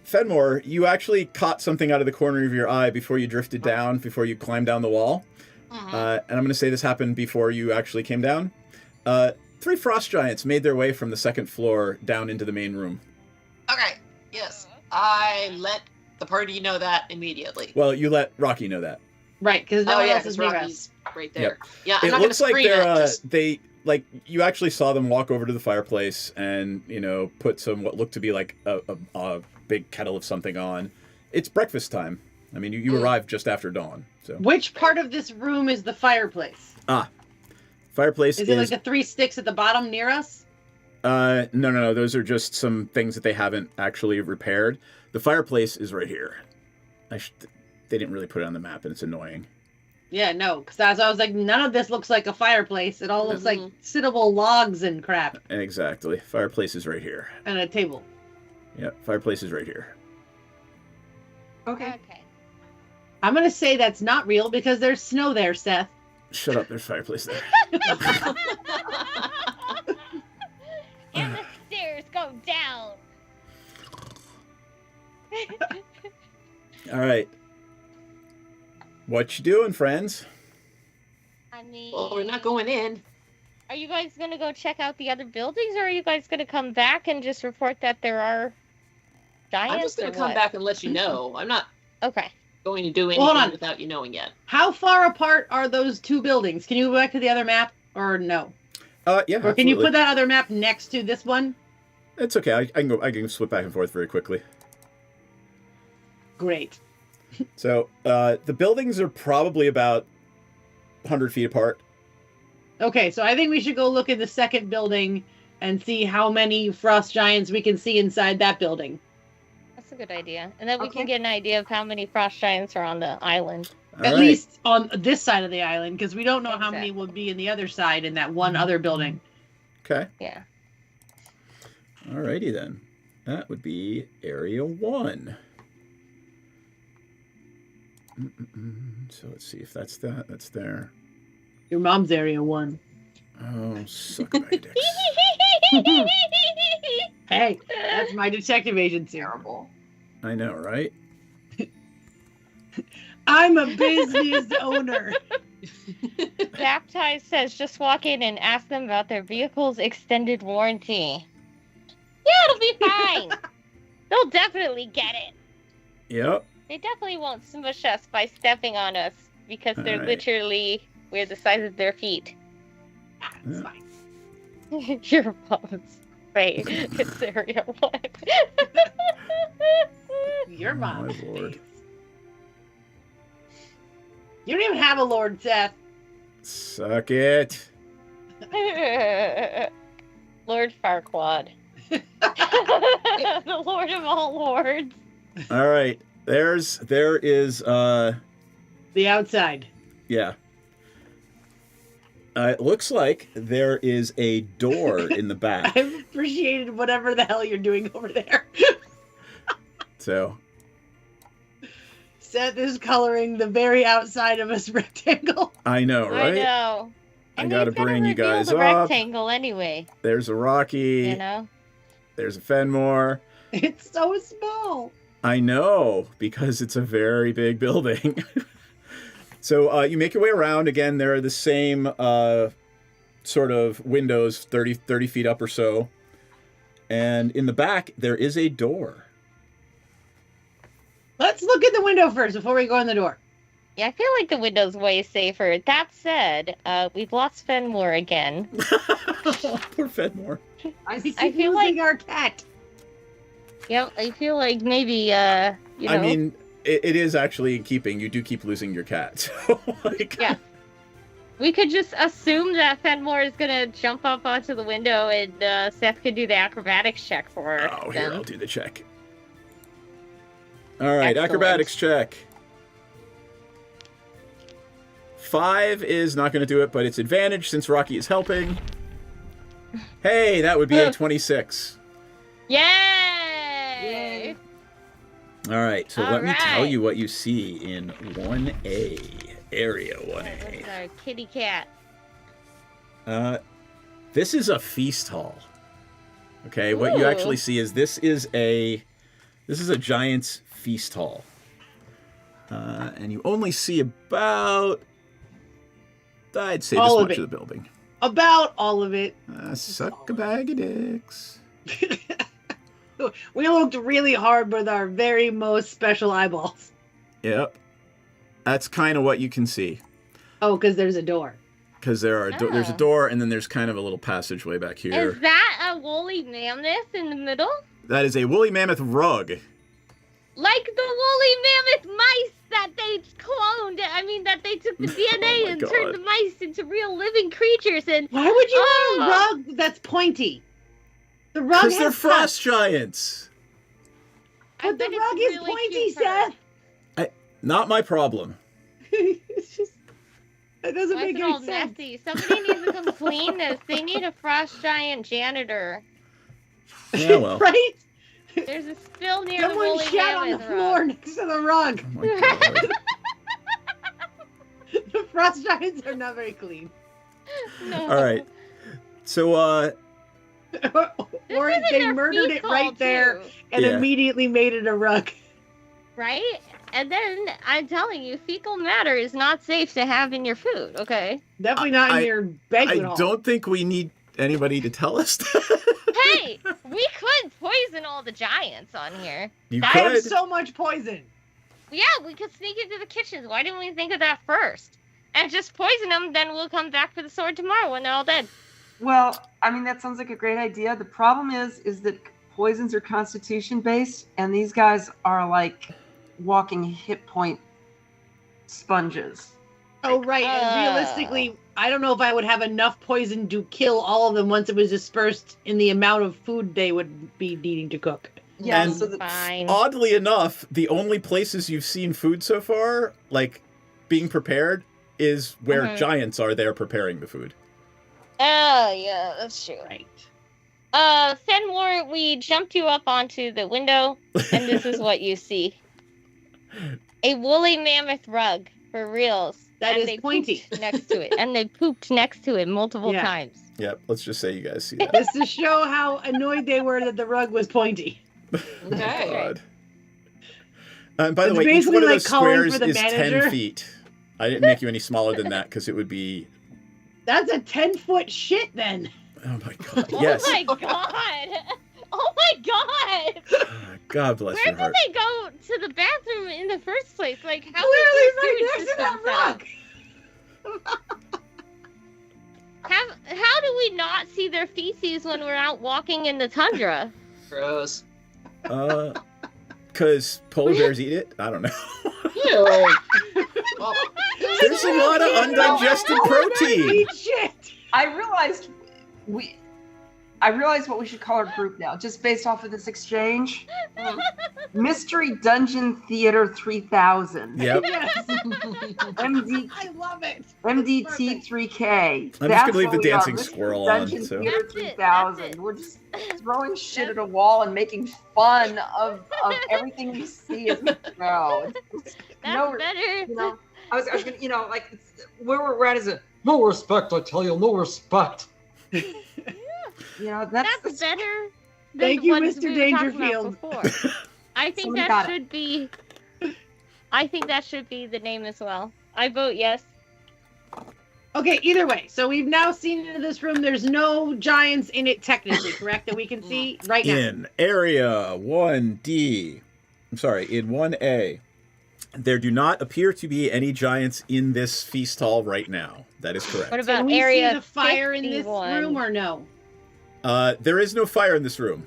Fenmore, you actually caught something out of the corner of your eye before you drifted down, before you climbed down the wall. And I'm going to say this happened before you actually came down. 3 frost giants made their way from the second floor down into the main room. Okay. Yes. I let the party know that immediately. Well, you let Rocky know that. Right, because no Oh one yeah, else is because near Rocky's us. right there. Yep. Yeah, I'm It not looks gonna like scream they're it. Just... they like you actually saw them walk over to the fireplace and put some what looked to be like a big kettle of something on. It's breakfast time. I mean, you arrived just after dawn. So Which part of this room is the fireplace? fireplace Is it like the 3 sticks at the bottom near us? No. Those are just some things that they haven't actually repaired. The fireplace is right here. They didn't really put it on the map, and it's annoying. Yeah, no, because I was like, none of this looks like a fireplace. It all looks like sittable logs and crap. Exactly. Fireplace is right here. And a table. Yep, fireplace is right here. Okay. I'm going to say that's not real because there's snow there, Seth. Shut up, there's fireplace there. And the stairs go down. All right. What you doing, friends? I mean... Well, we're not going in. Are you guys going to go check out the other buildings, or are you guys going to come back and just report that there are giants? I'm just going to come back and let you know. I'm not going to do anything without you knowing yet. How far apart are those two buildings? Can you go back to the other map, or no? Yeah. Or can you put that other map next to this one? It's okay. I can swip back and forth very quickly. Great. So, the buildings are probably about 100 feet apart. Okay, so I think we should go look in the second building and see how many frost giants we can see inside that building. That's a good idea. And then we can get an idea of how many frost giants are on the island. At least on this side of the island, because we don't know how many will be in the other side in that one other building. Okay. Yeah. Alrighty then. That would be Area 1. So let's see if that's that. That's there. Your mom's Area 1. Oh, suck my dicks. Hey, that's my detective agency. Terrible. I know, right? I'm a business owner. Baptized says just walk in and ask them about their vehicle's extended warranty. Yeah, it'll be fine. They'll definitely get it. Yep. They definitely won't smush us by stepping on us because they're Alright. literally we're the size of their feet. That's fine. Your mom's face. It's Area 1. Your mom's my lord. face. You don't even have a lord, Seth. Suck it. Lord Farquaad. The Lord of all lords. All right. There is the outside. Yeah. It looks like there is a door in the back. I've appreciated whatever the hell you're doing over there. So Seth is coloring the very outside of this rectangle. I know, right? I know. I gotta bring you guys the up. rectangle anyway. There's a Rocky. You know. There's a Fenmore. It's so small. I know, because it's a very big building. So you make your way around. Again, there are the same sort of windows, 30 feet up or so. And in the back, there is a door. Let's look at the window first before we go in the door. Yeah, I feel like the window's way safer. That said, we've lost Fenmore again. Poor Fenmore. I feel like our cat. Yep, I feel like maybe, you know. I mean, it is actually in keeping. You do keep losing your cat. So, yeah. We could just assume that Fenmore is going to jump up onto the window and Seth could do the acrobatics check for her. Oh, here, I'll do the check. All right, Excellent. acrobatics check. 5 is not going to do it, but it's advantage since Rocky is helping. Hey, that would be a 26. Yay! All right, so All let me tell right. you what you see in 1A, Area 1A. That's our kitty cat. This is a feast hall. Okay, what you actually see is this is a giant's feast hall. And you only see about, I'd say, All this of much it. of the building. About all of it. Suck a bag of dicks. We looked really hard with our very most special eyeballs. Yep. That's kind of what you can see. Oh, because there's a door. Because there's a door, and then there's kind of a little passageway back here. Is that a woolly mammoth in the middle? That is a woolly mammoth rug. Like the woolly mammoth mice that they cloned. I mean, that they took the DNA and turned the mice into real living creatures. And why would you want a rug that's pointy? The rug Because they're has frost giants. But the rug is pointy, Seth. Not my problem. It's just that doesn't Why is make it any all sense. messy? Somebody needs to come clean this. They need a frost giant janitor. Yeah, well. Right? There's a spill near Someone the woolly shat on the mammoth floor rug. next to the rug. Oh my God. The frost giants are not very clean. No. All right. So, Or isn't they their murdered it fecal, right there too. and Yeah. immediately made it a rug. Right? And then I'm telling you, fecal matter is not safe to have in your food, okay? Definitely not in I- your banquet I hall. don't think we need anybody to tell us that. Hey, we could poison all the giants on here. You I have could. so much poison. Yeah, we could sneak into the kitchens. Why didn't we think of that first? And just poison them, then we'll come back for the sword tomorrow when they're all dead. Well, I mean, that sounds like a great idea. The problem is that poisons are constitution based, and these guys are like walking hit point sponges. Oh, right. And realistically, I don't know if I would have enough poison to kill all of them once it was dispersed in the amount of food they would be needing to cook. Yeah, And so Fine. oddly enough, the only places you've seen food so far, like being prepared, is where Mhm. giants are there preparing the food. Oh, yeah, that's true. Right. Fenmore, we jumped you up onto the window, and this is what you see. A woolly mammoth rug, for reals. That and is they pointy. pooped next to it, and they pooped next to it multiple Yeah. times. Yep, let's just say you guys see that. Just to show how annoyed they were that the rug was pointy. Okay. God. And by the It's way, each basically one of like those calling squares for the is 10 manager. feet. I didn't make you any smaller than that because it would be... That's a 10-foot shit then. Oh my God, yes. Oh my god! Oh my god! God bless Where your did heart. they go to the bathroom in the first place? Like, how Clearly is right their next sewage to that system set up? rug. How do we not see their feces when we're out walking in the tundra? Gross. Because polar bears eat it? I don't know. Ew. Well, There's a lot of undigested protein. Eat shit. I realized what we should call our group now, just based off of this exchange. Mystery Dungeon Theater 3000. Yep. Yes. MD, I love it. MDT3K. I'm just That's gonna leave what the we are, dancing Mystery squirrel on, Dungeon so- Theater That's it, 3000. that's it. We're just throwing shit at a wall and making fun of everything we see as we go. That's No, better. you know, I was gonna, you know, like where we're at is a no respect. I tell you, no respect. You know, that's better. than Thank the you, ones Mr. we were talking about Dangerfield. before. I think Someone that got it. should be. I think that should be the name as well. I vote yes. Okay, either way. So we've now seen into this room. There's no giants in it technically, correct? That we can see right now. In area 1D, I'm sorry, in 1A, there do not appear to be any giants in this feast hall right now. That is correct. What about Can we area see the fire in this 51? room or no? There is no fire in this room.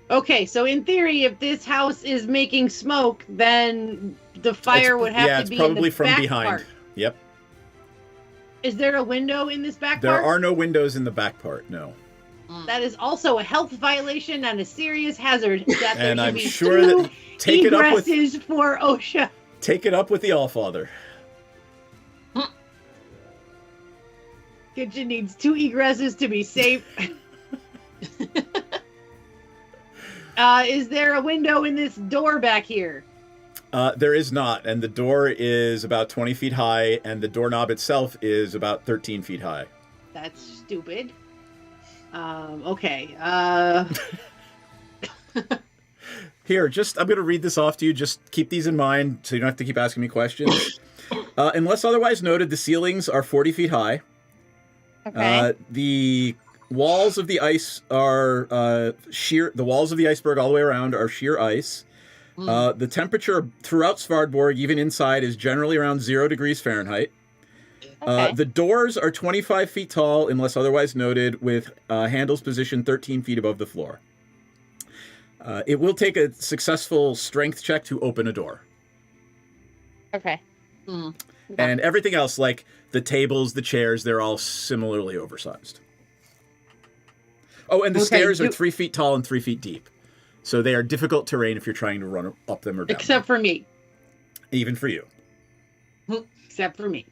Okay, so in theory, if this house is making smoke, then the fire would have yeah, to it's be probably in the from back behind. part. Yep. Is there a window in this back There part? are no windows in the back part, no. That is also a health violation and a serious hazard. That there And should I'm be sure two that take it up with egresses for OSHA. take it up with the Allfather. Kitchen needs 2 egresses to be safe. Is there a window in this door back here? There is not, and the door is about 20 feet high, and the doorknob itself is about 13 feet high. That's stupid. Okay. Here, I'm going to read this off to you. Just keep these in mind so you don't have to keep asking me questions. Unless otherwise noted, the ceilings are 40 feet high. Okay. The walls of the ice are sheer. The walls of the iceberg all the way around are sheer ice. The temperature throughout Svardborg, even inside, is generally around 0 degrees Fahrenheit. Okay. The doors are 25 feet tall, unless otherwise noted, with handles positioned 13 feet above the floor. It will take a successful strength check to open a door. Okay. And everything else, like the tables, the chairs, they're all similarly oversized. Oh, and the Okay, stairs are 3 feet tall and 3 feet deep. So they are difficult terrain if you're trying to run up them or down Except for me. Even for you. Except for me.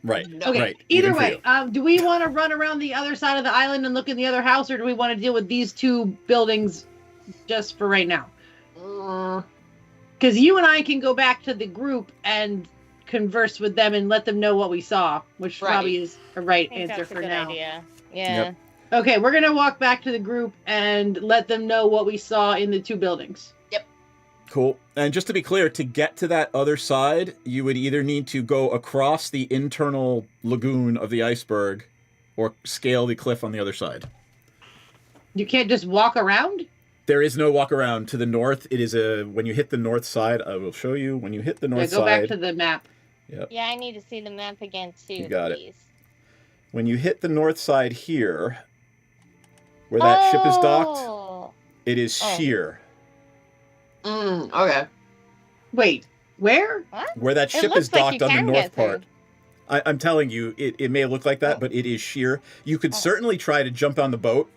Right. Okay. Right. Either Even for way, you. do we want to run around the other side of the island and look in the other house, or do we want to deal with these 2 buildings just for right now? Because you and I can go back to the group and converse with them and let them know what we saw, which probably is a right I think answer that's a for good now. idea. Yeah. Okay, we're gonna walk back to the group and let them know what we saw in the 2 buildings. Cool. And just to be clear, to get to that other side, you would either need to go across the internal lagoon of the iceberg or scale the cliff on the other side. You can't just walk around? There is no walk around. To the north, it is when you hit the north side, I will show you. When you hit the north side. Go back to the map. Yep. Yeah, I need to see the map again too. You got please. it. When you hit the north side here, where that ship is docked, it is sheer. Okay. Wait, where? What? Where that It ship looks is like docked you on the can north get through. part. I'm telling you, it may look like that, but it is sheer. You could certainly try to jump on the boat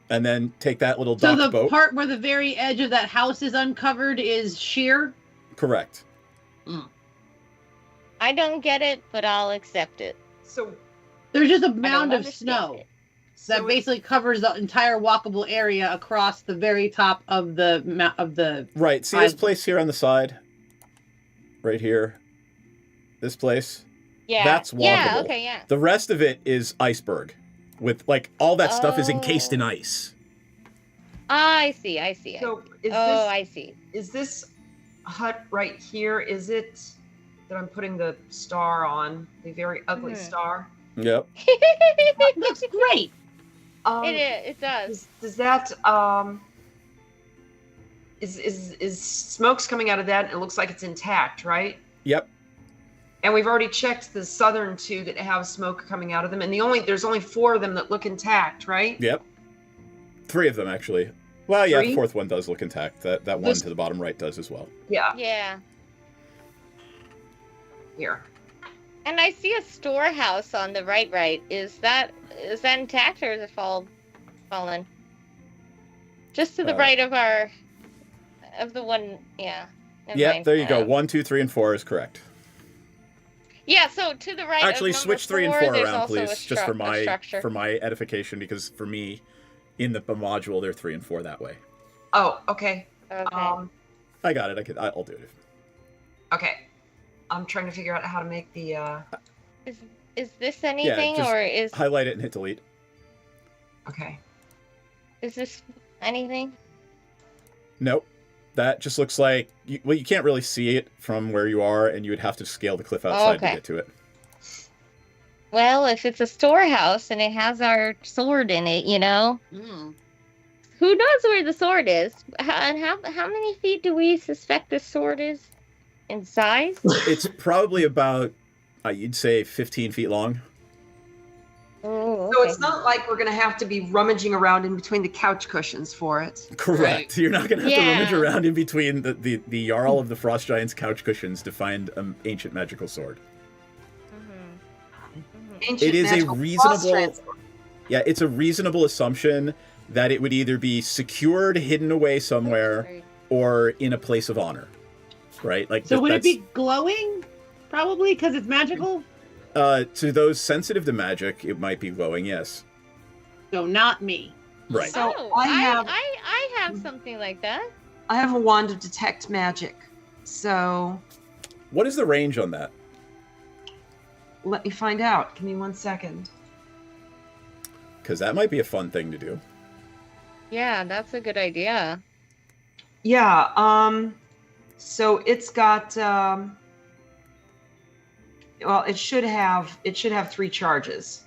and then take that little So docked the boat. part where the very edge of that house is uncovered is sheer? Correct. I don't get it, but I'll accept it. So There's just a don't mound of understand snow it. that basically covers the entire walkable area across the very top of the Right. See this place here on the side? Right here. This place? Yeah. That's walkable. Yeah, okay, yeah. The rest of it is iceberg. With, like, all that stuff is encased in ice. I see. So is I see. Is this hut right here? Is it that I'm putting the star on? The very ugly star. Yep. That looks great. It does. Does that is smoke's coming out of that? And it looks like it's intact, right? Yep. And we've already checked the southern 2 that have smoke coming out of them, and there's only 4 of them that look intact, right? Yep. 3 of them, actually. Well, yeah, 3? the 4th one does look intact. That one This- to the bottom right does as well. Yeah. Yeah. Here. And I see a storehouse on the right. Is that intact or is it fallen? Just to the right of the one, yeah. Never Yeah, mind. there you go. 1, 2, 3, and 4 is correct. Yeah, so to the right. Actually, of number switch 3 and 4, 4 there's around, also a please, just for structure. my edification, because for me, in the module, they're 3 and 4 that way. Oh, okay. Okay. I got it. I'll do it. Okay. I'm trying to figure out how to make the. Is this anything, just or is highlight it and hit delete. Okay. is this anything? Nope. That just looks like you can't really see it from where you are, and you would have to scale the cliff outside to Okay. get to it. Well, if it's a storehouse and it has our sword in it, who knows where the sword is? And how many feet do we suspect this sword is in size? It's probably about, you'd say, 15 feet long. Oh, So it's not like we're gonna have to be rummaging around in between the couch cushions for it. Correct. You're not going to have to Yeah. rummage around in between the Jarl of the Frost Giant's couch cushions to find an ancient magical sword. Ancient It is a magical reasonable... frost Yeah, it's a reasonable assumption that it would either be secured, hidden away somewhere, or in a place of honor. Right? Like So would it be glowing? Probably because it's magical. To those sensitive to magic, it might be glowing, yes. So not me. Right. So Oh, I have I have something like that. I have a wand of detect magic. So What is the range on that? let me find out. Give me 1 second. Because that might be a fun thing to do. Yeah, that's a good idea. Yeah, so it's got well, it should have 3 charges.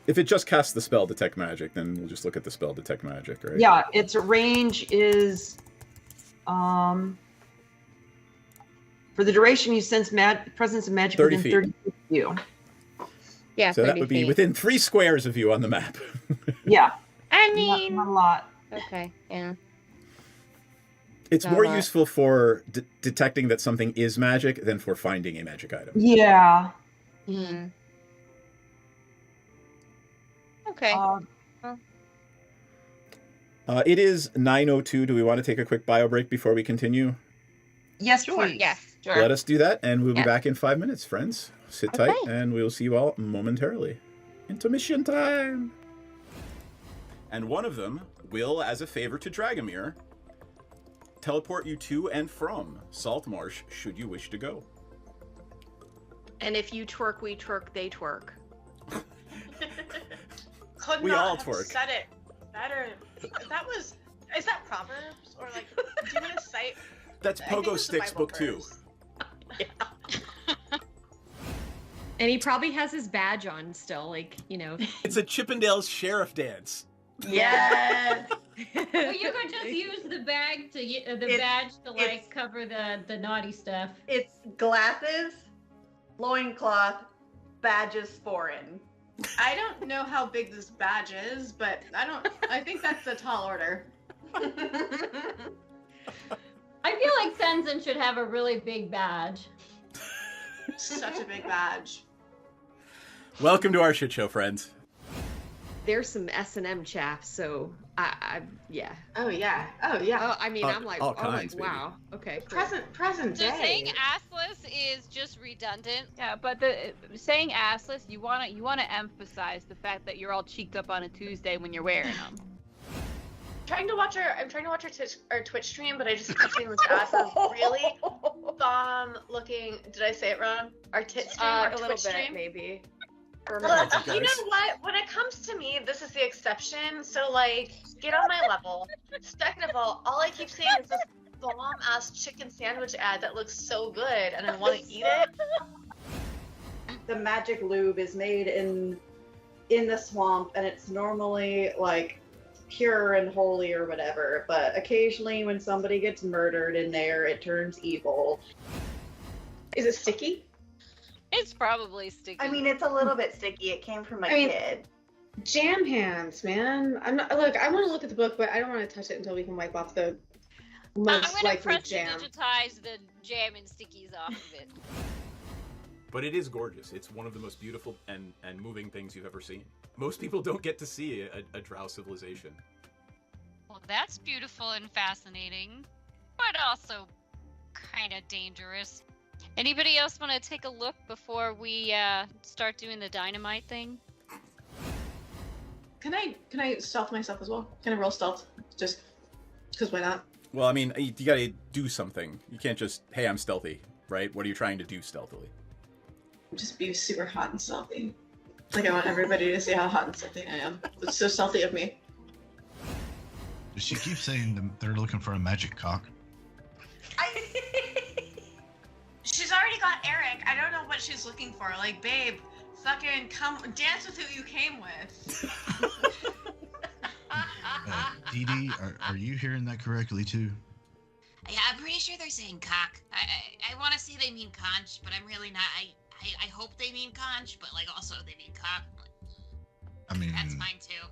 If it just casts the spell Detect Magic, then we'll just look at the spell Detect Magic, right? Yeah, its range is for the duration you sense presence of magic 30 within feet. 30 feet of you. Yeah, So that 30 would be feet. within 3 squares of you on the map. Yeah. I mean, not a lot. okay, yeah. It's more useful for detecting that something is magic than for finding a magic item. Yeah. Okay. It is 9:02. Do we want to take a quick bio break before we continue? Yes, please. Yes. Sure. Let us do that, and we'll be Yes. back in 5 minutes, friends. Sit tight, and we'll see you all momentarily. Intermission time! And one of them will, as a favor to Dragomir, teleport you to and from Saltmarsh, should you wish to go. And if you twerk, we twerk, they twerk. Could We not all have twerk. said it better. Is that Proverbs? Or like, do you want to cite? That's I think Pogo it's the Sticks Bible Book 2. verse. And he probably has his badge on still, like, you know. It's a Chippendales sheriff dance. Yes. Well, you could just use the bag to badge to like cover the naughty stuff. It's glasses, loincloth, badges foreign. I don't know how big this badge is, but I think that's a tall order. I feel like Senzen should have a really big badge. Such a big badge. Welcome to our shit show, friends. There's some S&M chaff, so yeah. Oh yeah. Oh yeah. Oh, I mean, I'm like, all kinds, baby. wow. Okay, cool. Present So day. saying assless is just redundant. Yeah, but the saying assless, you wanna emphasize the fact that you're all cheeked up on a Tuesday when you're wearing them. I'm trying to watch our Twitch stream, but I just keep seeing this ass of really bomb looking. Did I say it wrong? Our tit stream, our a little Twitch bit, stream. maybe. Well, you know what? When it comes to me, this is the exception. So, like, get on my level. Second of all I keep seeing is this bomb-ass chicken sandwich ad that looks so good, and I want to eat it. The magic lube is made in the swamp, and it's normally like pure and holy or whatever. But occasionally, when somebody gets murdered in there, it turns evil. Is it sticky? It's probably sticky. I mean, it's a little bit sticky. It came from a kid. Jam hands, man. I'm not. Look, I want to look at the book, but I don't want to touch it until we can wipe off the I'm most gonna likely press jam. to digitize the jam and stickies off of it. But it is gorgeous. It's one of the most beautiful and moving things you've ever seen. Most people don't get to see a drow civilization. Well, that's beautiful and fascinating, but also kind of dangerous. Anybody else want to take a look before we start doing the dynamite thing? Can I stealth myself as well? Can I roll stealth? Just because why not? Well, I mean, you gotta do something. You can't just, hey, I'm stealthy, right? What are you trying to do stealthily? Just be super hot and stealthy. Like, I want everybody to see how hot and stealthy I am. It's so stealthy of me. Does she keep saying they're looking for a magic cock? She's already got Eric. I don't know what she's looking for. Like, babe, fucking come dance with who you came with. Dee Dee, are you hearing that correctly too? Yeah, I'm pretty sure they're saying cock. I want to say they mean conch, but I'm really not. I hope they mean conch, but like also they mean cock. I mean, That's fine too.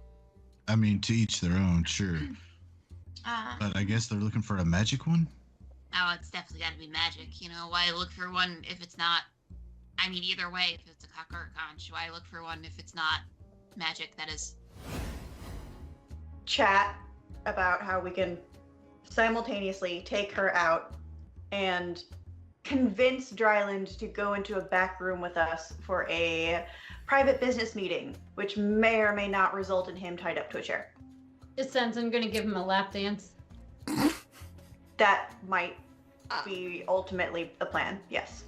I mean, to each their own, sure. But I guess they're looking for a magic one? Oh, it's definitely got to be magic. You know, why look for one if it's not? I mean, either way, if it's a cock or a conch, why look for one if it's not magic? That is. Chat about how we can simultaneously take her out and convince Dryland to go into a back room with us for a private business meeting, which may or may not result in him tied up to a chair. Just since I'm gonna give him a lap dance. That might be ultimately the plan, yes.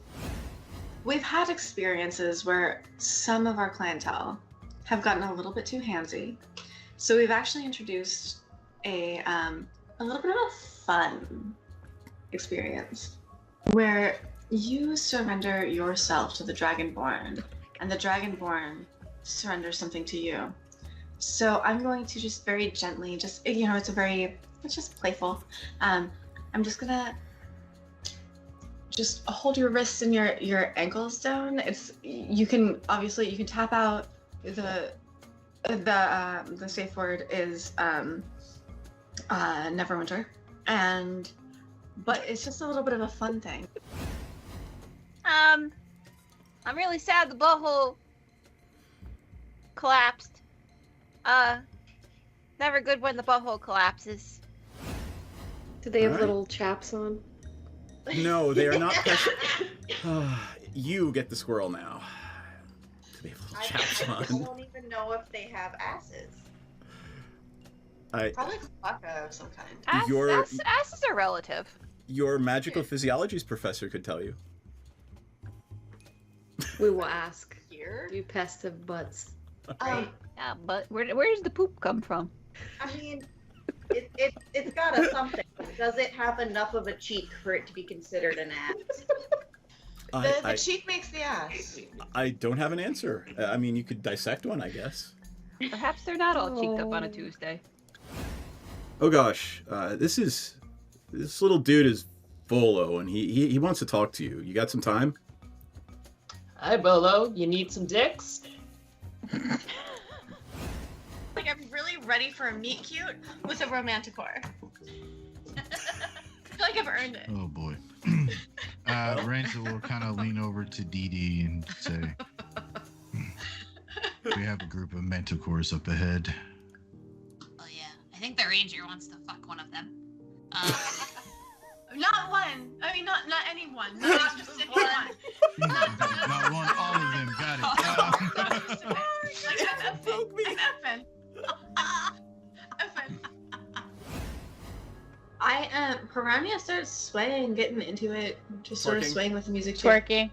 We've had experiences where some of our clientele have gotten a little bit too handsy. So we've actually introduced a little bit of a fun experience where you surrender yourself to the Dragonborn and the Dragonborn surrenders something to you. So I'm going to just very gently, it's just playful. I'm just gonna just hold your wrists and your ankles down. You can tap out. The safe word is Neverwinter, and but it's just a little bit of a fun thing. I'm really sad the butthole collapsed. Never good when the butthole collapses. Do they have Alright. little chaps on? No, they are not. You get the squirrel now. Do they have little chaps I on? don't even know if they have asses. Probably Klaka of some kind. Asses are relative. Your magical physiologies professor could tell you. We will ask. Here? You pest of butts. Yeah, but where does the poop come from? I mean, it's got a something. Does it have enough of a cheek for it to be considered an ass? The cheek makes the ass. I don't have an answer. I mean, you could dissect one, I guess. Perhaps they're not all cheeked up on a Tuesday. Oh gosh, this little dude is Volo, and he wants to talk to you. You got some time? Hi, Bolo. You need some dicks? Like, I'm really ready for a meet cute with a romanticore. I feel like I've earned it. Oh boy. Randall will kind of lean over to Dee Dee and say, "We have a group of manticores up ahead." Oh yeah, I think the ranger wants to fuck one of them. Not one. I mean, not anyone. Not just anyone. Not one, all of them. Got it. Like, I'm effing. Piranha starts swaying, getting into it, just sort of Twerking? swaying with the music too. Twerking.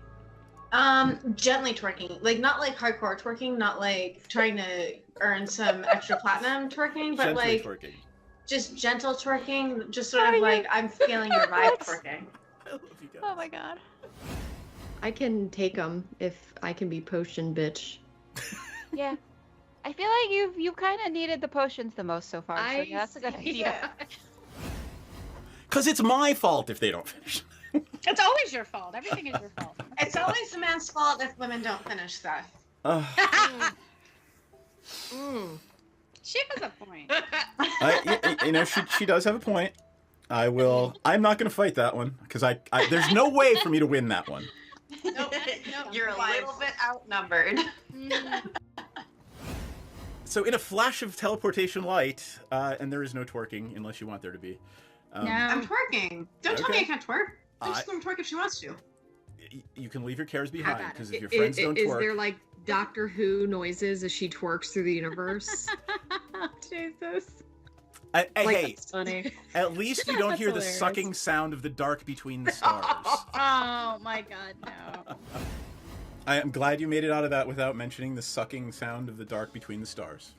Gently twerking, like not like hardcore twerking, not like trying to earn some extra platinum twerking, but Gently like twerking. just gentle twerking, just sort of like I'm feeling your vibe twerking. I love you guys. Oh my god. I can take them if I can be potion bitch. Yeah. I feel like you kind of needed the potions the most so far. So yeah, that's a good idea. Cause it's my fault if they don't finish. It's always your fault. Everything is your fault. It's always the man's fault if women don't finish stuff. She has a point. She does have a point. I'm not gonna fight that one because I there's no way for me to win that one. Nope. You're a little bit outnumbered. So in a flash of teleportation light, and there is no twerking unless you want there to be. No. I'm twerking. Don't tell me Okay. I can't twerk. I'm just gonna twerk if she wants to. You can leave your cares How behind about because it? if your friends don't Is twerk, there like Doctor Who noises as she twerks through the universe? Jesus. hey, That's funny. at least you don't That's hear the hilarious. sucking sound of the dark between the stars. Oh my god, no. I am glad you made it out of that without mentioning the sucking sound of the dark between the stars.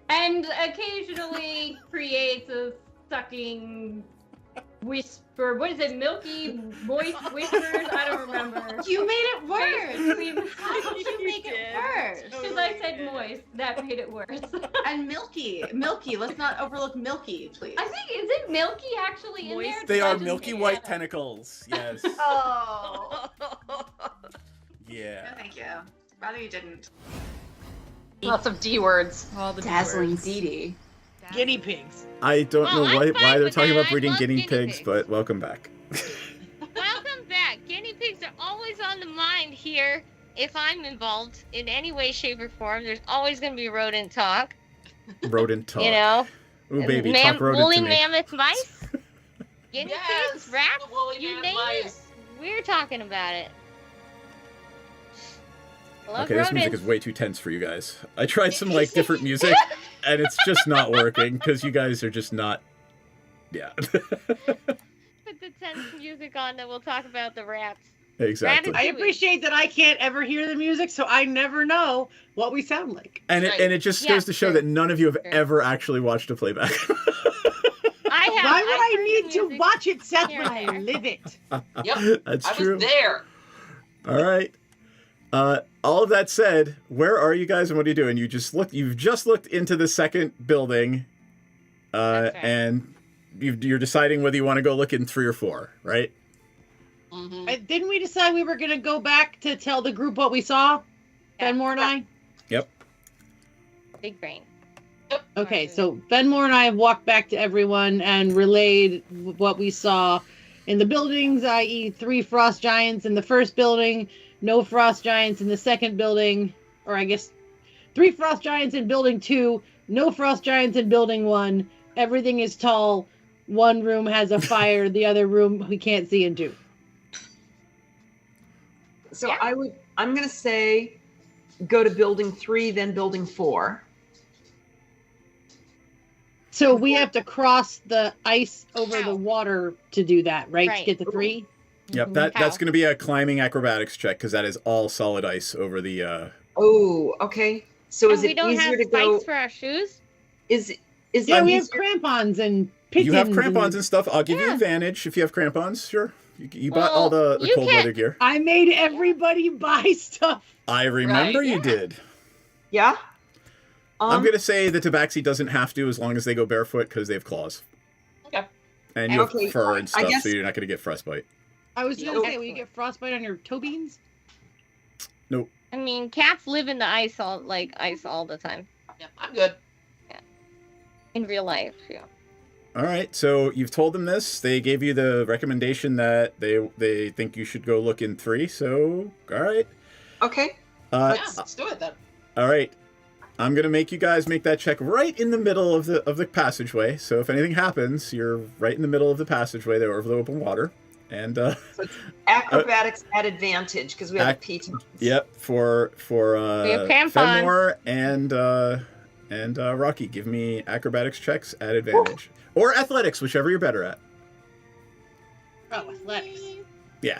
And occasionally creates a sucking whisper. What is it? Milky moist whispers? I don't remember. You made it worse. How did you make it worse? Because I said moist. That made it worse. And milky. Let's not overlook milky, please. I think, is it milky actually in there? They Did I are just milky make white that up? tentacles. Yes. Oh. Yeah. No, thank you. Rather you didn't. Lots of D words. All the Dazzling words. Dee Dee. Guinea pigs. I don't know I'm why fine they're with talking that. about I breeding love guinea guinea pigs, pigs. but welcome back. Welcome back. Guinea pigs are always on the mind here. If I'm involved in any way, shape, or form, there's always going to be rodent talk. Rodent talk. You know? Ooh, baby, talk rodent woolly to me. mammoth mice, guinea Yes, pigs, rats, the woolly you mammoth name it. mice. We're talking about it. Love Okay, this music rodents. is way too tense for you guys. I tried some like different music, and it's just not working because you guys are just not. Yeah. Put the tense music on, then we'll talk about the rats. Exactly. I appreciate that I can't ever hear the music, so I never know what we sound like. And it just Yeah, goes to show sure. that none of you have Sure. ever actually watched a playback. I have. Why would I heard need the to music watch it, Seth, here when and I there. live it? Yep. That's I true. was there. All right. All of that said, where are you guys and what are you doing? You've just looked into the second building, That's right. and you're deciding whether you want to go look in 3 or 4, right? Mm-hmm. Didn't we decide we were going to go back to tell the group what we saw? Benmore and I? Yep. Big brain. Okay, so Benmore and I have walked back to everyone and relayed what we saw. in the buildings, i.e., 3 frost giants in the first building, no frost giants in the second building, or I guess 3 frost giants in building 2, no frost giants in building 1. Everything is tall. One room has a fire, the other room we can't see into. So I'm gonna say go to building 3, then building 4. So we have to cross the ice over the water to do that, right? To get the 3? Yep, that's going to be a climbing acrobatics check because that is all solid ice over the. Oh, okay. So is we it don't easier have to go? spikes for our shoes? Is Yeah, it we have easier- crampons and pigeons. You have crampons and stuff. I'll give you advantage if you have crampons. Sure. You bought all the cold weather gear. I made everybody buy stuff. I remember you did. Yeah. I'm going to say the Tabaxi doesn't have to as long as they go barefoot because they have claws. Okay. And you have Okay, fur and I stuff, guess- so you're not going to get frostbite. I was going to say, will you get frostbite on your toe beans? Nope. I mean, cats live in the ice all the time. Yeah, I'm good. Yeah. In real life, yeah. All right, so you've told them this. They gave you the recommendation that they think you should go look in 3. So, all right. Okay. Let's do it then. All right. I'm gonna make you guys make that check right in the middle of the passageway. So if anything happens, you're right in the middle of the passageway there over the open water. And So it's acrobatics at advantage because we have a PT. Yep, for We have crampons. Fenmore and Rocky, give me acrobatics checks at advantage. Or athletics, whichever you're better at. Oh, athletics. Yeah.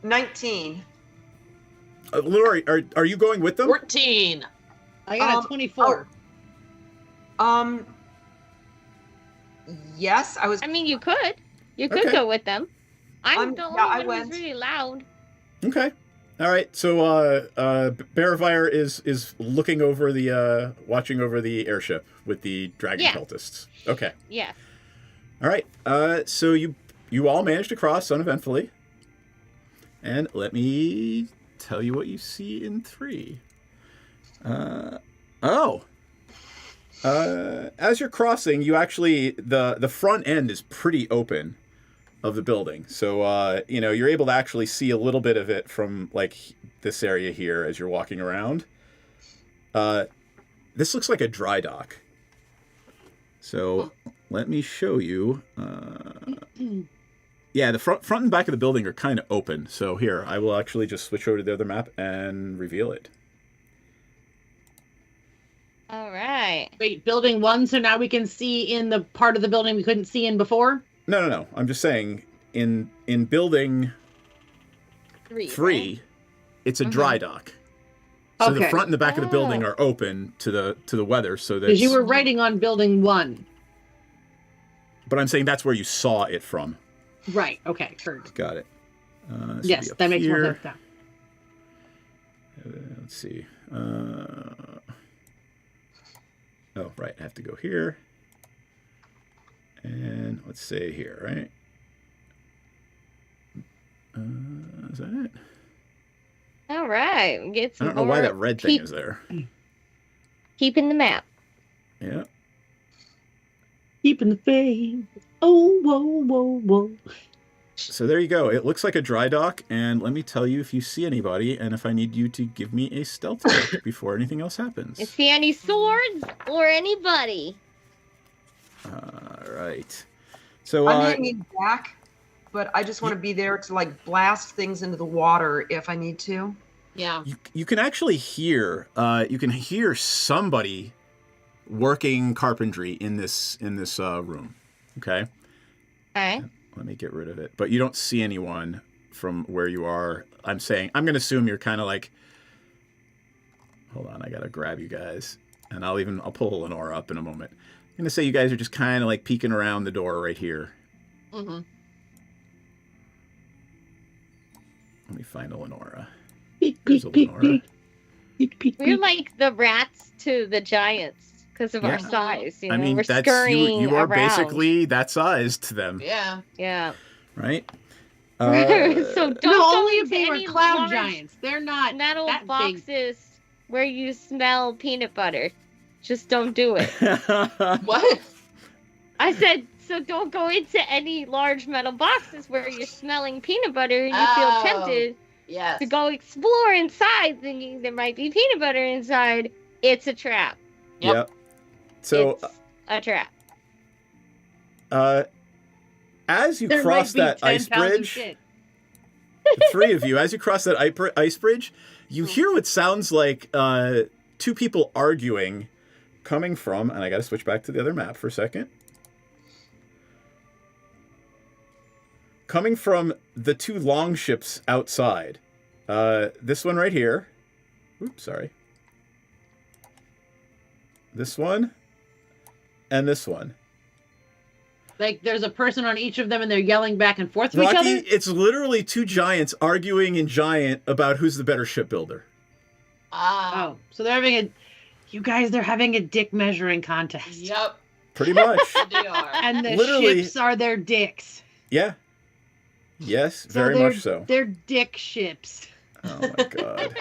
19. Lori, are you going with them? 14. I got a 24. Yes, I was. I mean, you could. You could Okay. go with them. I'm the yeah, I only one who's went. really loud. Okay. All right. So Bearfire is looking over the watching over the airship with the dragon Yeah. cultists. Okay. Yeah. All right. So you all managed to cross uneventfully. And let me tell you what you see in 3. As you're crossing, you actually the front end is pretty open of the building. So you're able to actually see a little bit of it from like this area here as you're walking around. This looks like a dry dock. So let me show you. Yeah, the front and back of the building are kind of open. So here, I will actually just switch over to the other map and reveal it. All right. Wait, building 1, so now we can see in the part of the building we couldn't see in before? No. I'm just saying, in building 3, it's a dry dock. So the Okay. front and the back of the building are open to the weather, so that. Because you were writing on building 1. But I'm saying that's where you saw it from. Right, okay, heard. Got it. This Yes, will be up that makes more here. sense now. Let's see. Oh, right. I have to go here. And let's say here, right? Is that it? All right. Get I some don't know why more that red thing is there. Keeping the map. Yeah. Keeping the faith. Oh, whoa, whoa, whoa. So there you go. It looks like a dry dock, and let me tell you if you see anybody, and if I need you to give me a stealth check before anything else happens. You see any swords or anybody? All right. So I'm hanging back, but I just want to be there to like blast things into the water if I need to. Yeah. you can actually hear somebody working carpentry in this room. Okay. Okay. Let me get rid of it. But you don't see anyone from where you are. I'm going to assume you're kind of like, hold on, I got to grab you guys. And I'll pull Lenora up in a moment. I'm going to say you guys are just kind of like peeking around the door right here. Mm-hmm. Let me find a Lenora. Peek, There's peek, a peek, Lenora. peek, peek, We're peek. like the rats to the giants because of Yeah. our size. You know, I mean, we're that's scurrying you are around. basically that size to them, Yeah. Yeah. right? So don't No, go only if into they were any cloud large giants. They're not metal that big. boxes where you smell peanut butter. Just don't do it. What? I said so don't go into any large metal boxes where you're smelling peanut butter and you feel tempted to go explore inside thinking there might be peanut butter inside. It's a trap. Yep. So it's a trap. As you There cross might be that 10 ice pounds of bridge, shit. the three of you, as you cross that ice bridge, you hear what sounds like two people arguing coming from, and I got to switch back to the other map for a second. Coming from the two longships outside. This one right here. Oops, sorry. This one. And this one. Like there's a person on each of them and they're yelling back and forth to Rocky, each other? it's literally two giants arguing in giant about who's the better shipbuilder. Oh, so they're having they're having a dick measuring contest. Yep. Pretty much. They are. And the Literally- ships are their dicks. Yeah. Yes, So very much so. They're dick ships. Oh my god.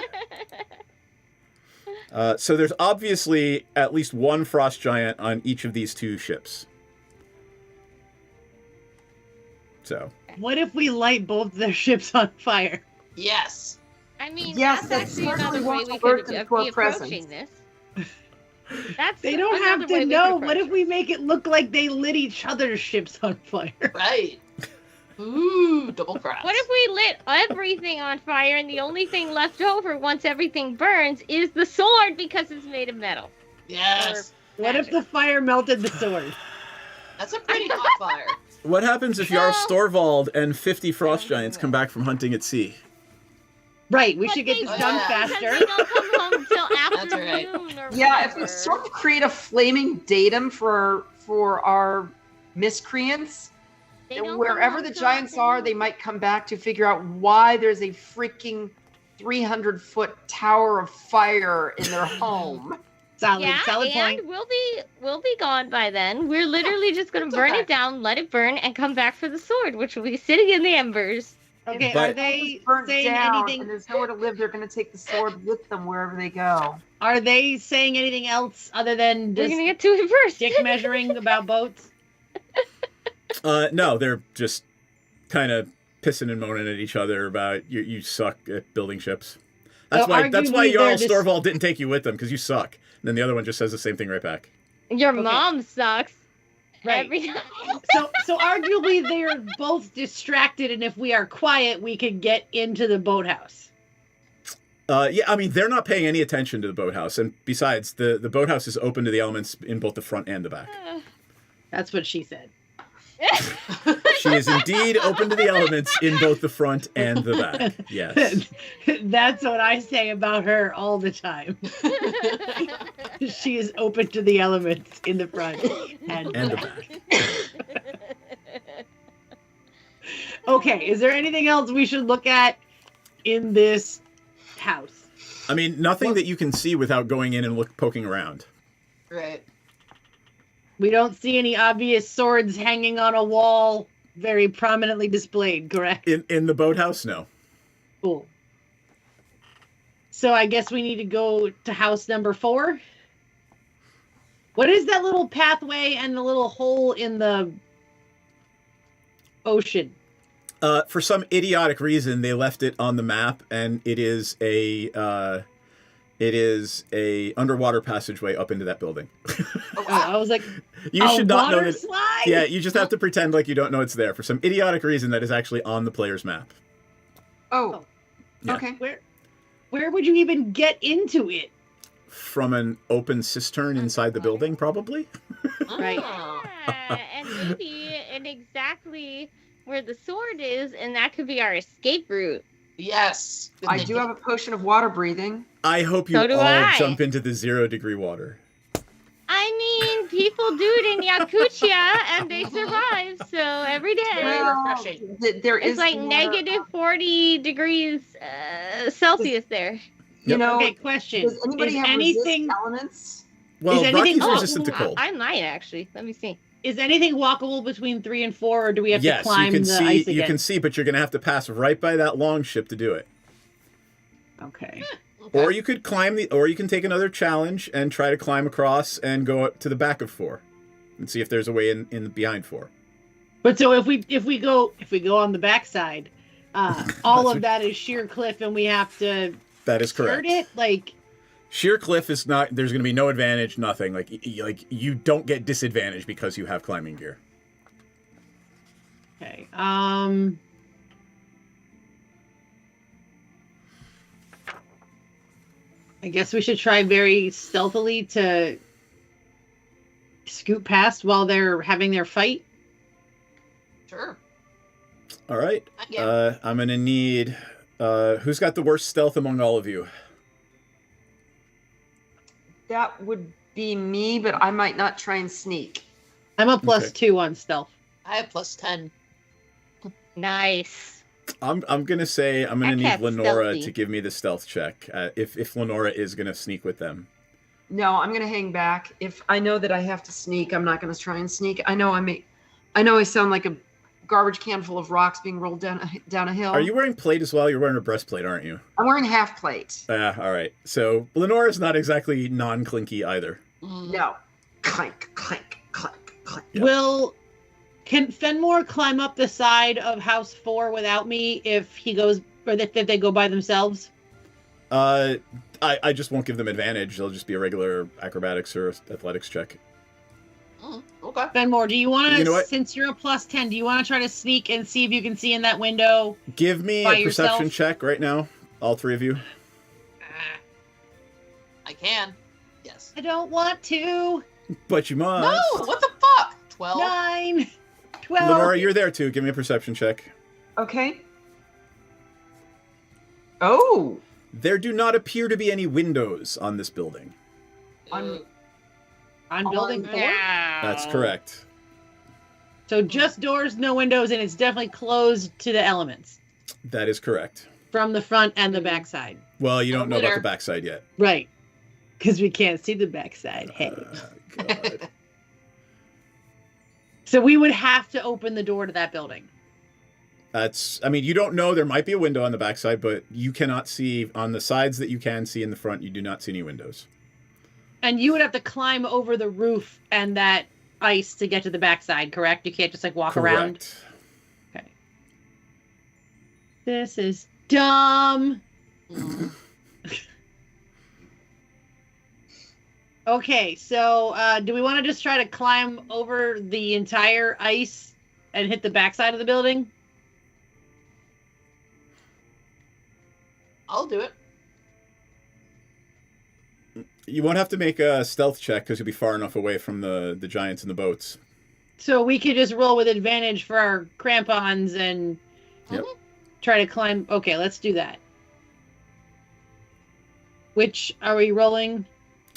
So there's obviously at least one frost giant on each of these two ships. So. What if we light both their ships on fire? Yes. I mean, Yes, that's that's actually another way certainly we won't could work into our be approaching presence. this. That's They don't have another way to we know. could What approach if we make it look like they lit each other's ships on fire? Right. Ooh, double cross. What if we lit everything on fire and the only thing left over once everything burns is the sword because it's made of metal? Yes. What if the fire melted the sword? That's a pretty hot fire. What happens if Jarl Storvald and 50 frost giants come back from hunting at sea? Right, we should get this done Because faster. they don't come home till That's right. afternoon or Yeah, if we whatever. sort of create a flaming datum for our miscreants, They don't come wherever home the till giants are, they might come back to figure out why there's a freaking 300-foot tower of fire in their home. Solid Yeah, point. and we'll be gone by then. We're literally just gonna burn it down, let it burn, and come back for the sword, which will be sitting in the embers. Okay, But- are they Burnt saying down, anything? and there's nowhere to live. They're going to take the sword with them wherever they go. Are they saying anything else other than We're just gonna get to it first. dick measuring about boats? No, they're just kind of pissing and moaning at each other about you suck at building ships. That's So why arguably Jarl they're just- Storvald didn't take you with them, because you suck. And then the other one just says the same thing right back. Your Okay. mom sucks. Right. Every time. So arguably they're both distracted, and if we are quiet, we could get into the boathouse. Yeah, I mean, they're not paying any attention to the boathouse. And besides, the boathouse is open to the elements in both the front and the back. That's what she said. She is indeed open to the elements in both the front and the back. Yes. That's what I say about her all the time. She is open to the elements in the front and And the back. back. Okay, is there anything else we should look at in this house? I mean, nothing that you can see without going in and poking around. Right. We don't see any obvious swords hanging on a wall, very prominently displayed, correct? In the boathouse, no. Cool. So I guess we need to go to house number 4. What is that little pathway and the little hole in the ocean? For some idiotic reason, they left it on the map, and it is a underwater passageway up into that building. Oh, I was like, You a should not know water that. slide? Yeah, you just have to pretend like you don't know it's there. For some idiotic reason, that is actually on the player's map. Oh, Yeah. okay. Where would you even get into it? From an open cistern inside the building, probably. Right. Yeah, and maybe in exactly where the sword is, and that could be our escape route. Yes. I do have a potion of water breathing. I hope you So do all I. jump into the 0-degree water. I mean, people do it in Yakutia, and they survive. So every day, Well, there is it's like more- negative 40 degrees Celsius there. You Yep. know, Okay, question. does anybody Is have anything resist elements? Well, Is anything- Rocky's resistant to cold. I might actually. Let me see. is anything walkable between 3 and 4, or do we have to Yes, climb you can the see. ice again? You can see, but you're going to have to pass right by that long ship to do it. Okay. Or you could or you can take another challenge and try to climb across and go up to the back of 4, and see if there's a way in behind 4. But so if we go on the backside, all of that is sheer cliff, and we have to. That is correct. Skirt it like. Sheer cliff is not. There's going to be no advantage. Nothing. Like you don't get disadvantage because you have climbing gear. Okay. I guess we should try very stealthily to scoot past while they're having their fight. Sure. All right. I'm going to need. Who's got the worst stealth among all of you? That would be me, but I might not try and sneak. I'm a +2 on stealth. I have +10. Nice. I'm gonna say I'm gonna need cat's Lenora stealthy. to give me the stealth check if Lenora is gonna sneak with them. No, I'm gonna hang back. If I know that I have to sneak, I'm not gonna try and sneak. I know I sound like a garbage can full of rocks being rolled down a hill. Are you wearing plate as well? You're wearing a breastplate, aren't you? I'm wearing half plate. All right. So Lenora's not exactly non-clinky either. No. Clank, clank, clank, clank. Yeah. Can Fenmore climb up the side of House 4 without me if he goes, or if they go by themselves? I just won't give them advantage. They'll just be a regular acrobatics or athletics check. Okay. Fenmore, do you want to, You know what? since you're a +10, do you want to try to sneak and see if you can see in that window? Give me by a perception yourself? check right now, all three of you. I can. Yes. I don't want to. But you must. No, what the fuck? 12. 9, 12. Lenora, you're there too. Give me a perception check. Okay. Oh. There do not appear to be any windows on this building. On building 4? That's correct. So just doors, no windows, and it's definitely closed to the elements That is correct. from the front and the backside. Well, you don't know about winner. the backside yet. Right. Because we can't see the backside. Hey. God. So we would have to open the door to that building. I mean, you don't know. There might be a window on the backside, but you cannot see on the sides that you can see in the front. You do not see any windows. And you would have to climb over the roof and that ice to get to the backside, correct? You can't just like walk around. Correct. Okay. This is dumb. Okay, so do we want to just try to climb over the entire ice and hit the backside of the building? I'll do it. You won't have to make a stealth check because you'll be far enough away from the giants and the boats. So we could just roll with advantage for our crampons and Yep. try to climb. Okay, let's do that. Which are we rolling?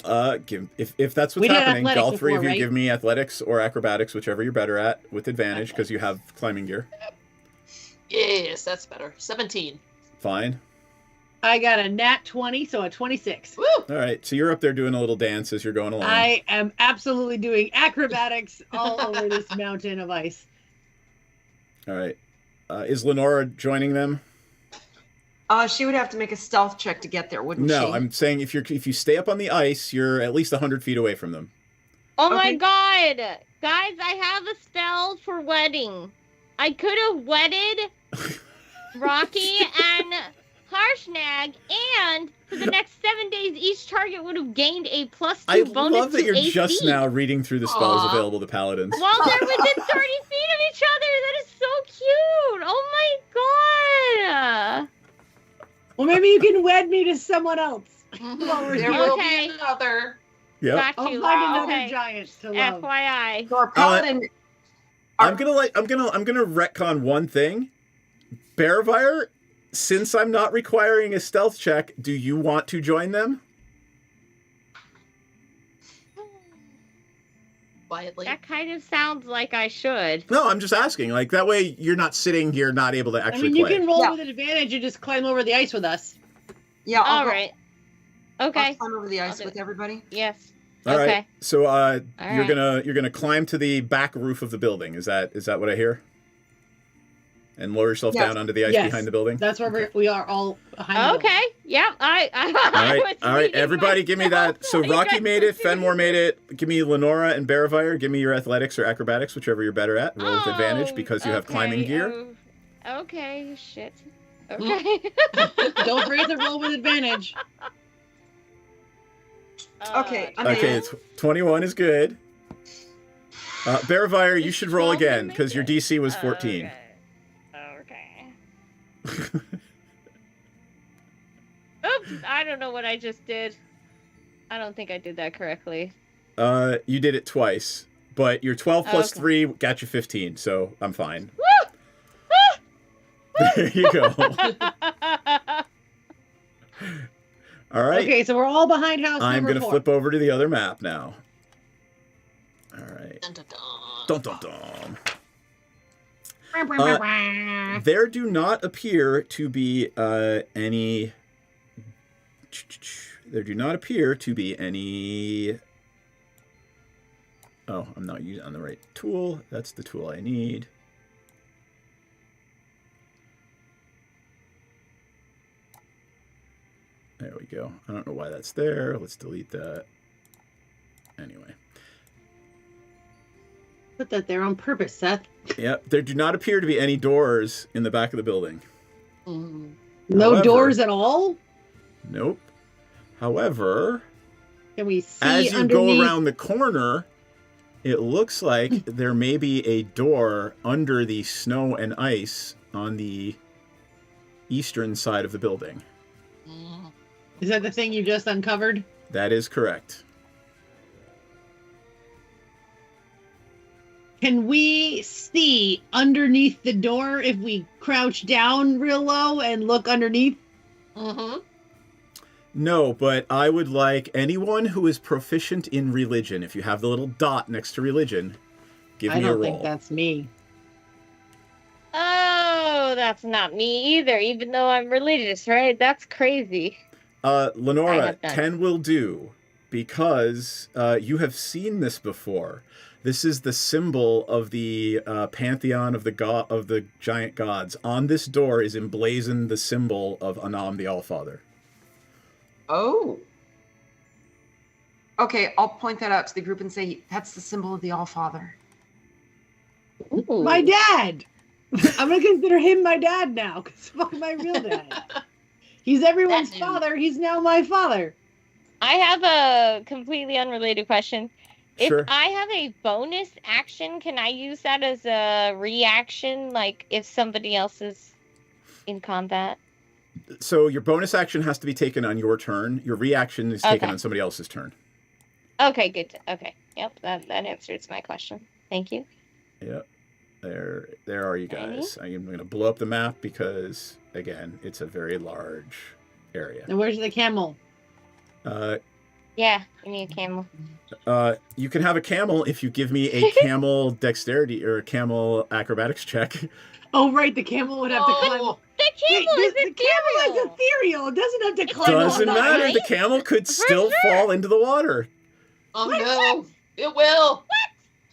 If that's We what's did happening, athletics all three of before, you right? give me athletics or acrobatics, whichever you're better at, with advantage because you have climbing gear. Yes, that's better. 17. Fine. I got a nat 20, so a 26. Woo! All right, so you're up there doing a little dance as you're going along. I am absolutely doing acrobatics all over this mountain of ice. All right. Is Lenora joining them? She would have to make a stealth check to get there, wouldn't she? No, I'm saying if you stay up on the ice, you're at least 100 feet away from them. Oh my god! Guys, I have a spell for wedding. I could have wedded Rocky and Harshnag, and for the next 7 days, each target would have gained a +2 I bonus love that to you're AC. just now reading through the spells Aw. available to paladins. While they're within 30 feet of each other, that is so cute! Oh my god! Well, maybe you can wed me to someone else. There will Okay. be another. Yep. Got I'll you. find another Okay. giant to love. FYI. So our paladin. I'm gonna retcon one thing. Bearvire, since I'm not requiring a stealth check, do you want to join them? Quietly. That kind of sounds like I should. No, I'm just asking. Like that way, you're not sitting here not able to I actually mean, you play. can roll Yeah. with advantage and just climb over the ice with us. Yeah, I'll All go- right. I'll Okay. climb over the ice do with it. everybody. Yes. All right. Okay. So you're right. gonna climb to the back roof of the building. Is that what I hear? and lower yourself Yes. down onto the ice Yes. behind the building. That's where we are all behind the building. Okay. Yep. I All right, everybody, give me that. So Rocky made it, Fenmore made it. Give me Lenora and Baravire. Give me your athletics or acrobatics, whichever you're better at. Roll with advantage because you have climbing gear. Okay. Shit. Okay. Don't forget to roll with advantage. Okay. Okay, 21 is good. Baravire, you should roll again because your DC was 14. Okay. Oops, I don't know what I just did. I don't think I did that correctly. You did it twice, but your 12 plus 3 got you 15, so I'm fine. There you go. All right. Okay, so we're all behind house I'm number going to 4. flip over to the other map now. All right. Dun, dun, dun. There do not appear to be any... There do not appear to be any... Oh, I'm not using on the right tool. That's the tool I need. There we go. I don't know why that's there. Let's delete that. Anyway. Put that there on purpose, Seth. Yep. There do not appear to be any doors in the back of the building. No doors at all? Nope. However, can we see as you underneath? go around the corner, it looks like there may be a door under the snow and ice on the eastern side of the building. Is that the thing you just uncovered? That is correct. Can we see underneath the door if we crouch down real low and look underneath? No, but I would like anyone who is proficient in religion, if you have the little dot next to religion, give me a roll. I don't think that's me. Oh, that's not me either, even though I'm religious, right? That's crazy. Lenora, 10 will do, because you have seen this before. This is the symbol of the pantheon of the giant gods. On this door is emblazoned the symbol of Anam the Allfather. Oh. Okay, I'll point that out to the group and say that's the symbol of the Allfather. My dad! I'm going to consider him my dad now, because fuck my real dad. He's everyone's father. He's now my father. I have a completely unrelated question. Sure. If I have a bonus action, can I use that as a reaction, like if somebody else is in combat? So your bonus action has to be taken on your turn. Your reaction is taken on somebody else's turn. Okay, good. Okay. Yep, that answers my question. Thank you. Yep. There are you guys. I am going to blow up the map because, again, it's a very large area. And where's the camel? Yeah, we need a camel. You can have a camel if you give me a camel dexterity or a camel acrobatics check. Oh, right. The camel would have to climb. The camel is the camel is ethereal. It doesn't have to climb. Doesn't matter. right? The camel could still fall into the water. Oh no, it will. What?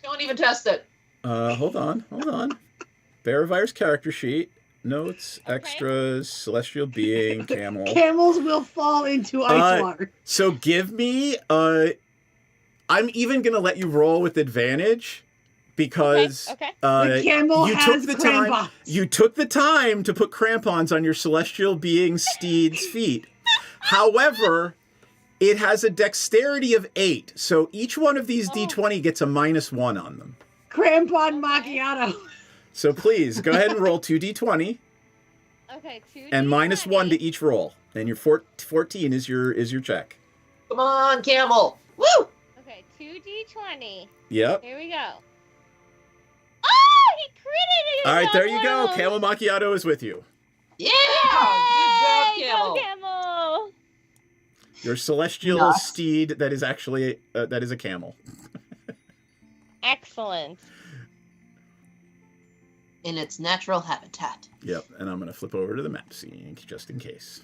Don't even test it. Hold on. Baravire's character sheet. Notes, extras, celestial being, camel. Camels will fall into ice water. So give me, I'm even going to let you roll with advantage because the camel has crampons. You took the time to put crampons on your celestial being steed's feet. However, it has a dexterity of 8. So each one of these D20 gets a -1 on them. Crampon macchiato. So please, go ahead and roll 2d20. Okay, 2d20. And -1 to each roll. And your 14 is your check. Come on, camel. Woo! Okay, 2d20. Yep. Here we go. Oh, he critted it! All right, there you go. Camel Macchiato is with you. Yeah! Good job, camel. Go camel! Your celestial steed that is actually that is a camel. Excellent. In its natural habitat. Yep, and I'm going to flip over to the map scene just in case.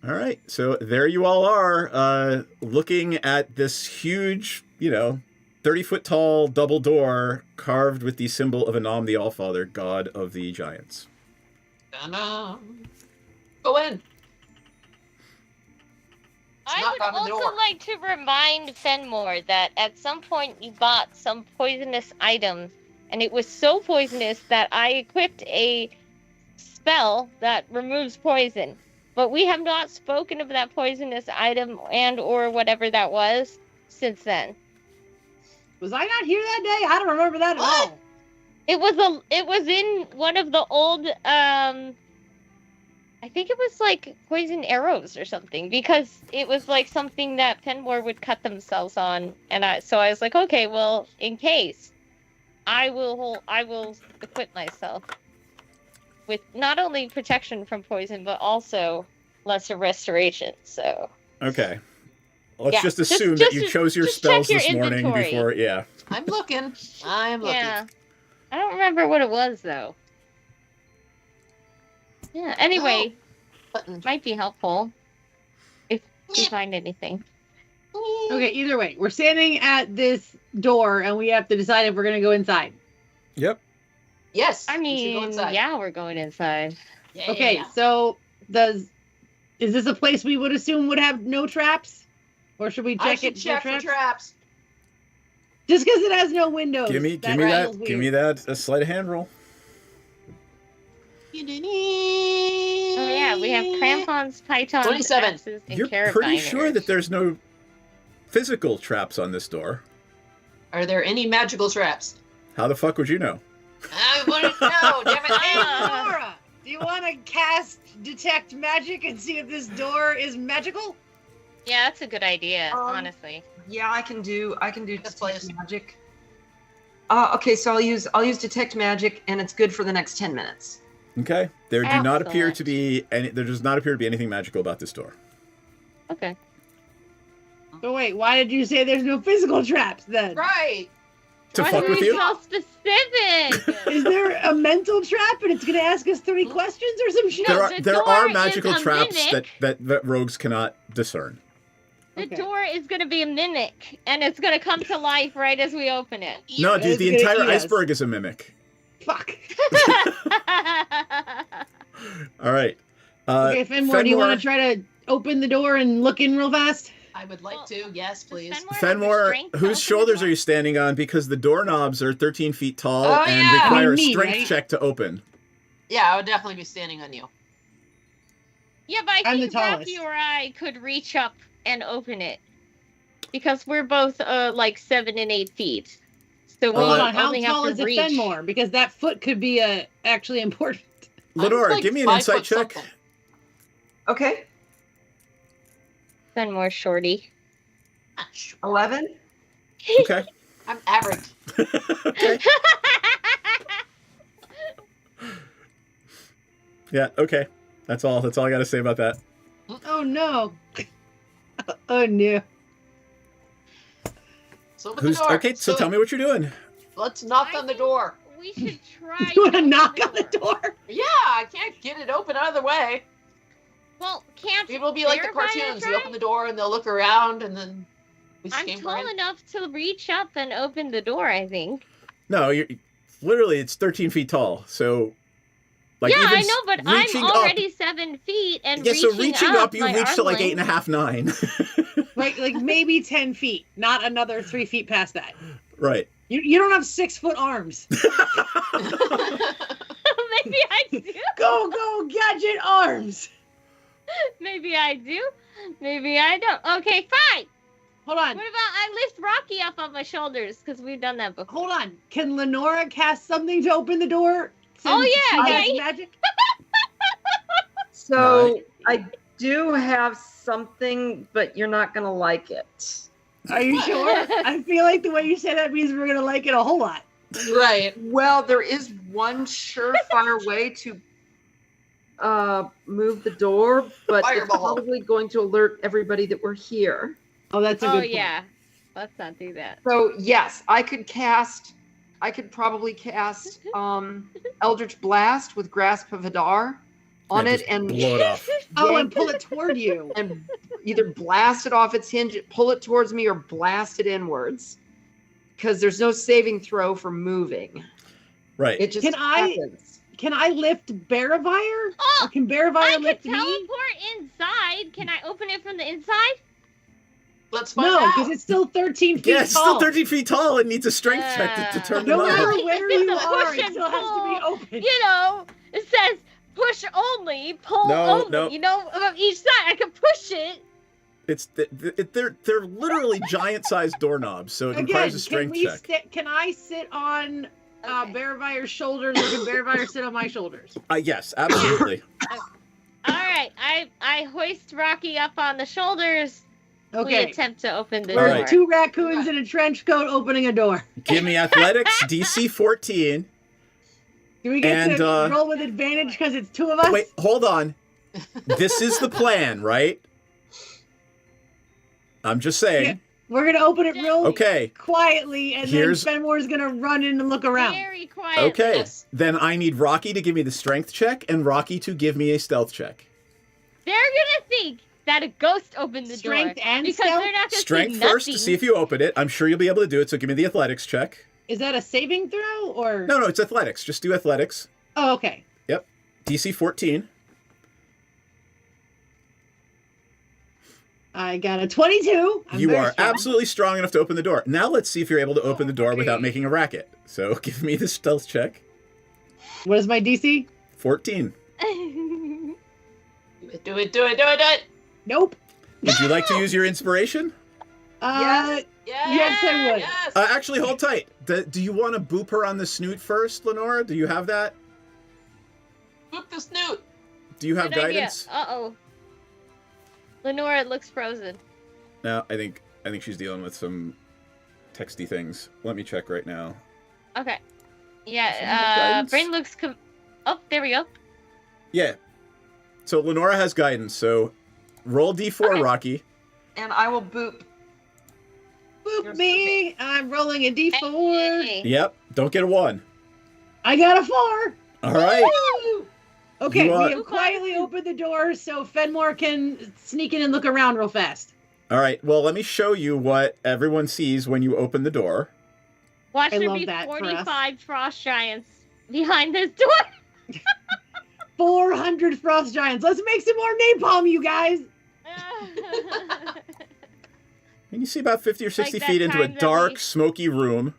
All right, so there you all are, looking at this huge, 30-foot tall double door carved with the symbol of Anam the Allfather, god of the giants. Go in. I knock would on the also door. like to remind Fenmore that at some point you bought some poisonous items, and it was so poisonous that I equipped a spell that removes poison. But we have not spoken of that poisonous item and or whatever that was since then. Was I not here that day? I don't remember that at all. It was in one of the old I think it was like poison arrows or something, because it was like something that Fenmore would cut themselves on, and I was like, okay, well, in case, I will equip myself with not only protection from poison but also lesser restoration. So Okay. Let's Yeah, just assume that you chose your just spells check this your morning inventory. before. Yeah. I'm looking. yeah, I don't remember what it was though. Yeah. Anyway, might be helpful if you find anything. Okay, either way, we're standing at this door and we have to decide if we're going to go inside. Yep. Yes. I mean, yeah, we're going inside. Okay, so is this a place we would assume would have no traps? Or should we check I should it check for traps. Just because it has no windows. Give me that a sleight of hand roll. Oh yeah, we have crampons, pythons, 27. axes, and You're pretty sure that there's no physical traps on this door. Are there any magical traps? How the fuck would you know? I wouldn't know. Damn it. Hey, Laura, do you want to cast Detect Magic and see if this door is magical? Yeah, that's a good idea, honestly. Yeah, I can do detect magic. Okay, so I'll use detect magic, and it's good for the next 10 minutes. Okay. There does not appear to be anything magical about this door. Okay. So wait, why did you say there's no physical traps then? Right. To fuck with you? So specific. Is there a mental trap and it's gonna ask us 3 questions or some shit? There are magical traps that rogues cannot discern. The door is going to be a mimic, and it's going to come to life right as we open it. No, dude, the entire iceberg is a mimic. Fuck. All right. Okay, Fenmore, do you want to try to open the door and look in real fast? I would like to. Yes, please. Fenmore, whose shoulders are you standing on? Because the doorknobs are 13 feet tall Oh, and yeah. require a Me, strength right? check to open. Yeah, I would definitely be standing on you. Yeah, but I I'm think the tallest. Rocky or I could reach up and open it. Because we're both like 7 and 8 feet. So we Hold on, how only have tall to is a reach. Fenmore? Because that foot could be actually important. Lenore, give me an insight check. Okay. Fenmore shorty. 11. Okay. I'm average. Yeah, okay. That's all I got to say about that. Oh no. Oh no. So open the door. Okay, so tell me what you're doing. Let's knock on the door. We should try. You want to knock on the door? Yeah, I can't get it open either way. Well, can't It will be like the Verify cartoons. try? You open the door and they'll look around and then we I'm scamper tall in. enough to reach up and open the door, I think. No, you're literally it's 13 feet tall. So like yeah, even I know, but reaching I'm up- already 7 feet, and Yeah, so reaching up you my reach to arm like length- 8.5, 9. Like maybe 10 feet, not another 3 feet past that. Right. You don't have 6-foot arms. Maybe I do. Go, gadget arms. Maybe I do. Maybe I don't. Okay, fine. Hold on. What about I lift Rocky up on my shoulders? Because we've done that before. Hold on. Can Lenora cast something to open the door? Oh, Since yeah, she yeah, has yeah. magic? So I do have something, but you're not gonna like it. Are you sure? I feel like the way you say that means we're gonna like it a whole lot. Right. Well, there is one surefire way to move the door, but it's Fireball. probably going to alert everybody that we're here. Oh, that's a Oh good point. yeah. Let's not do that. So yes, I could probably cast Eldritch Blast with Grasp of Hadar on Yeah, it just and blow it off. Oh, and pull it toward you. and either blast it off its hinge, pull it towards me, or blast it inwards. because there's no saving throw for moving. Right. It just happens. Can I lift Beravire? Oh, Or can Beravire I lift can me? teleport inside. Can I open it from the inside? Let's find No, out. because it's still 13 feet Yeah, it's tall. still 13 feet tall. It needs a strength check to determine No the matter height. where you are, Push it and still has to be pull. open. You know, it says push only, pull No, only. no. You know, of each side. I can push it. It's they're literally giant-sized doorknobs, so it requires a strength check. Can I sit on Bearvire's shoulders, or can Bearvire sit on my shoulders? Yes, absolutely. All right, I hoist Rocky up on the shoulders. We Okay. attempt to open the We're door. right. 2 raccoons in a trench coat opening a door. Give me athletics, DC 14. Do we get And, to roll with advantage because it's 2 of us? Wait, hold on. This is the plan, right? I'm just saying. Yeah, we're going to open it real Okay. quietly, and Here's- then Fenmore's going to run in and look around. Very quietly. Okay. Then I need Rocky to give me the strength check and Rocky to give me a stealth check. They're gonna think that a ghost opened the Strength door and because stealth? they're not gonna Strength see first to nothing. see if you open it. I'm sure you'll be able to do it, so give me the athletics check. Is that a saving throw, or? No, it's athletics. Just do athletics. Oh, okay. Yep. DC 14. I got a 22. I'm You very are strong. absolutely strong enough to open the door. Now let's see if you're able to open the door without making a racket. So give me the stealth check. What is my DC? 14. Do it. Nope. Would you like to use your inspiration? Yes, I would. Actually, hold tight. Do you want to boop her on the snoot first, Lenora? Do you have that? Boop the snoot. Do you have Good idea. guidance? Uh-oh. Lenora looks frozen. No, I think she's dealing with some texty things. Let me check right now. Okay. Does she Yeah, have guidance? Brain looks oh, there we go. Yeah. So Lenora has guidance. So roll D4, Rocky. And I will boop. Boop me. I'm rolling a D4. Yep. Don't get a 1. I got a 4. All right. Woo! Okay, You, we have quietly opened the door so Fenmore can sneak in and look around real fast. All right. Well, let me show you what everyone sees when you open the door. Watch I there love be that for us. 45 frost giants behind this door. 400 frost giants. Let's make some more napalm, you guys. And you see about 50 or 60 that feet into a time that dark, we- smoky room.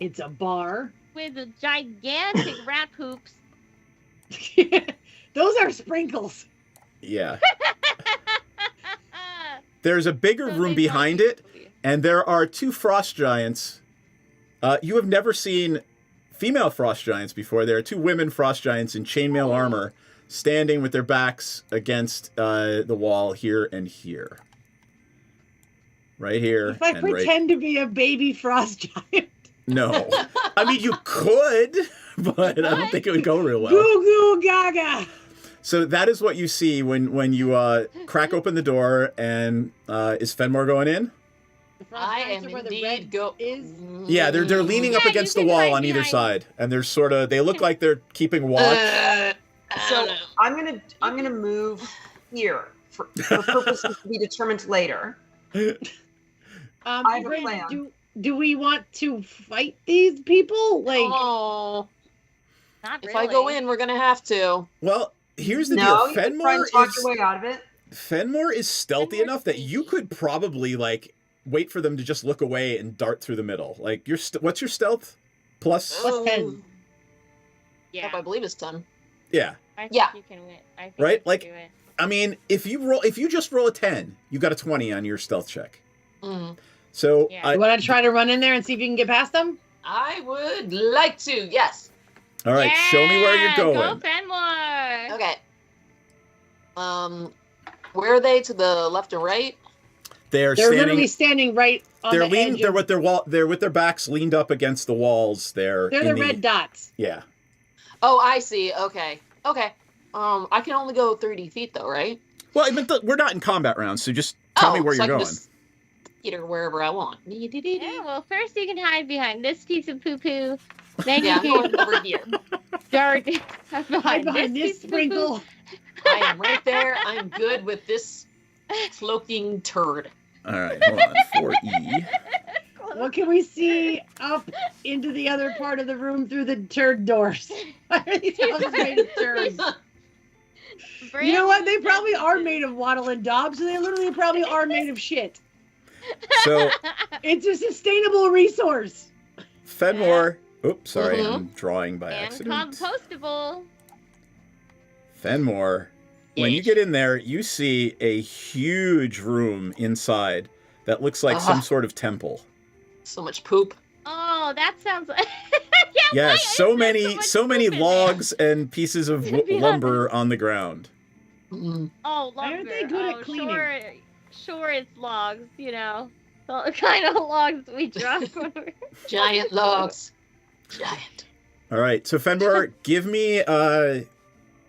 It's a bar. With the gigantic rat poops. Those are sprinkles. Yeah. There's a bigger room behind it, and there are 2 frost giants. You have never seen female frost giants before. There are 2 women frost giants in chainmail armor standing with their backs against the wall here and here. Right here. If I and right... pretend to be a baby frost giant. No. I mean, you could, but I don't think it would go real well. Goo goo gaga. So that is what you see when you crack open the door, and is Fenmore going in? I am indeed go. Yeah, they're leaning up against the wall on either side, and they're they look like they're keeping watch. So I'm gonna move here for purposes to be determined later. I have a Bryn, plan. do we want to fight these people? Like, Oh, Not if I go in, we're gonna have to. Well, here's the no, deal. you can try and talk your way out of it. Fenmore is stealthy enough that you could probably wait for them to just look away and dart through the middle. Like what's your stealth? Plus 10. Yeah. I believe it's 10. Yeah. I think Yeah. you can win. I think Right? you can do it. I mean, if you just roll a 10, you got a 20 on your stealth check. Mm. So Yeah. You want to try to run in there and see if you can get past them? I would like to. Yes. all right, show me where you're Yeah, going. Go Fenmore. Okay. Where are they? To the left and right? They're literally standing right on They're the leaning. edge They're of- with their wall. They're with their backs leaned up against the walls. They're the red dots. Yeah. Oh, I see. Okay. Okay. I can only go 30 feet though, right? Well, I mean, we're not in combat rounds, so just tell me where so you're I can going. just get her wherever I want. Yeah, well, first you can hide behind this piece of poo-poo. Then Yeah, I'm you going over here. can dart Hide behind this piece of sprinkle. poo-poo. I am right there. I'm good with this cloaking turd. All right, hold on. 4E. What can we see up into the other part of the room through the turd doors? Why are these houses made of turds? You know what? They probably are made of wattle and daub, so they literally probably are made of shit. So it's a sustainable resource. Fenmore. Oops, sorry, I'm drawing by And accident. compostable. Fenmore, when you get in there, you see a huge room inside that looks like some sort of temple. So much poop. Oh, that sounds like Yeah, so many logs and pieces of lumber on the ground. Oh, lumber. Why aren't they good at cleaning? Sure, it's logs, you know. The kind of logs we drop. Giant logs. Giant. All right, so Fenmore, give me. I'm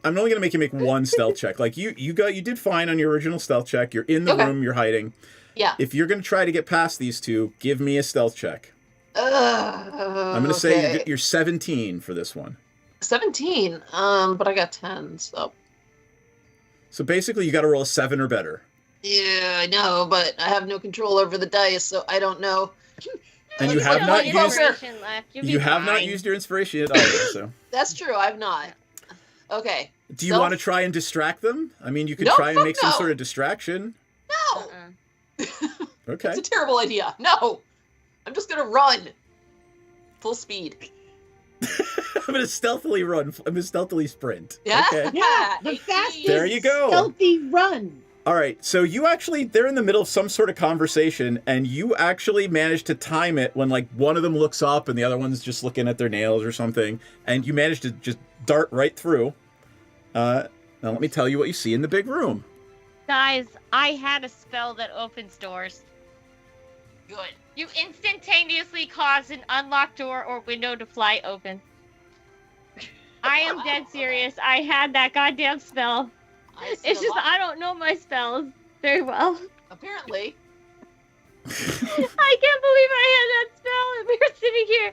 only gonna make you make one stealth check. Like you did fine on your original stealth check. You're in the room. You're hiding. Yeah. If you're gonna try to get past these two, give me a stealth check. I'm gonna say you're 17 for this one. 17. But I got 10. So basically, you got to roll a 7 or better. Yeah, I know, but I have no control over the dice, so I don't know. And you have not used. You have fine. not used your inspiration yet either. So. That's true. I've not. Okay. Do you want to try and distract them? I mean, you could try and make some sort of distraction. No. Okay. That's a terrible idea. No. I'm just gonna run. Full speed. I'm gonna stealthily run. I'm gonna stealthily sprint. Yeah. Okay. Yeah, the fastest There you go. stealthy run. All right, so they're in the middle of some sort of conversation, and you actually manage to time it when, like, one of them looks up and the other one's just looking at their nails or something, and you manage to just dart right through. Now let me tell you what you see in the big room. Guys, I had a spell that opens doors. Good. You instantaneously cause an unlocked door or window to fly open. I am dead serious. I had that goddamn spell. It's just I don't know my spells very well. Apparently. I can't believe I had that spell and we were sitting here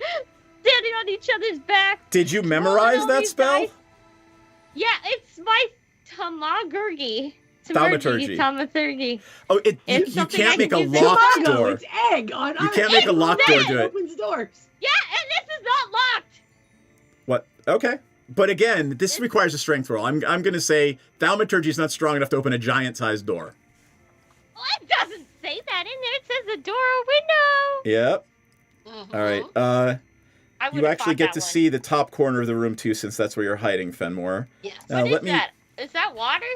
standing on each other's back. Did you memorize that spell? Dice. Yeah, it's my Thaumaturgy. Thaumaturgy. Oh, you can't make a locked door. It's egg on You can't make a locked door do it. Opens doors. Yeah, and this is not locked. What? Okay. But again, this requires a strength roll. I'm going to say Thaumaturgy is not strong enough to open a giant-sized door. Well, it doesn't say that in there. It says a door or window. Yep. All right. You actually get to see the top corner of the room, too, since that's where you're hiding, Fenmore. Yes. What is that? Is that water?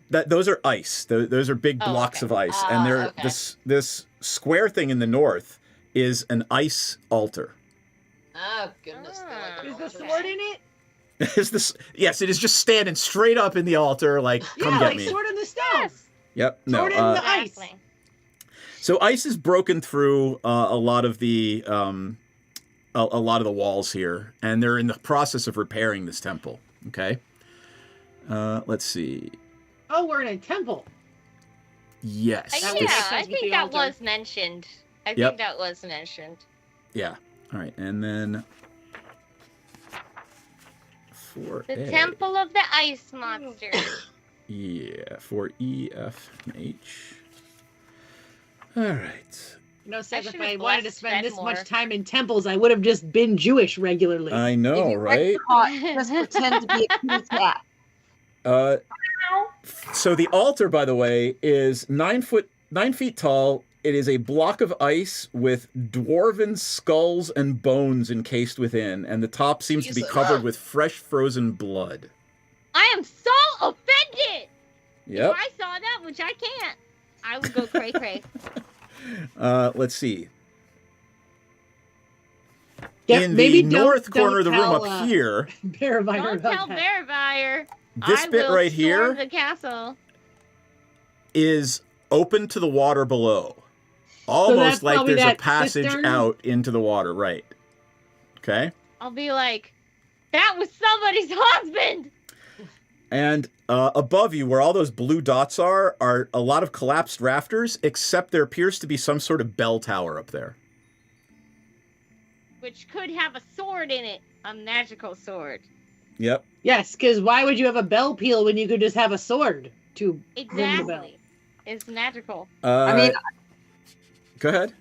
Those are ice. Those are big blocks of ice. And they're this square thing in the north is an ice altar. Oh, goodness. Is the sword in it? Is this? Yes, it is just standing straight up in the altar, like, come get me. Sword in the stone. Yep. No. Sword in the ice. So ice is broken through a lot of the walls here, and they're in the process of repairing this temple. Okay. Let's see. Oh, we're in a temple. Yes. I think that was mentioned. I think that was mentioned. Yeah. All right, and then for the Temple of the Ice Monster. Yeah, for E, F, and H. All right. No, Seth, if I wanted to spend this much time in temples, I would have just been Jewish regularly. I know, right? Just pretend to be a cool cat. So the altar, by the way, is 9 feet tall. It is a block of ice with dwarven skulls and bones encased within, and the top seems to be covered with fresh frozen blood. I am so offended! Yep. If I saw that, which I can't, I would go cray-cray. Let's see. Yeah, in the north corner of the room up here. Don't tell Bearfire. This bit right here the castle. is open to the water below. Almost like there's a passage out into the water, right? Okay. I'll be like, that was somebody's husband! And above you, where all those blue dots are a lot of collapsed rafters, except there appears to be some sort of bell tower up there. Which could have a sword in it. A magical sword. Yep. Yes, because why would you have a bell peel when you could just have a sword to ring the bell? Exactly. It's magical. I mean... Go ahead.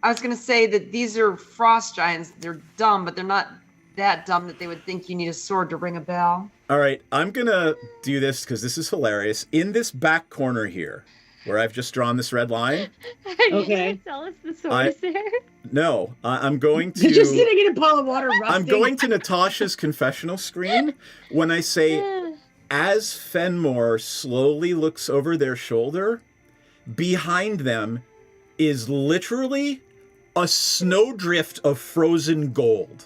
I was going to say that these are frost giants. They're dumb, but they're not that dumb that they would think you need a sword to ring a bell. All right, I'm going to do this because this is hilarious. In this back corner here, where I've just drawn this red line. Are you Okay. gonna tell us the sword is there? No, I'm going to... You're just sitting in a pile of water rusting. I'm going to Natasha's confessional screen when I say, as Fenmore slowly looks over their shoulder, behind them is literally a snowdrift of frozen gold.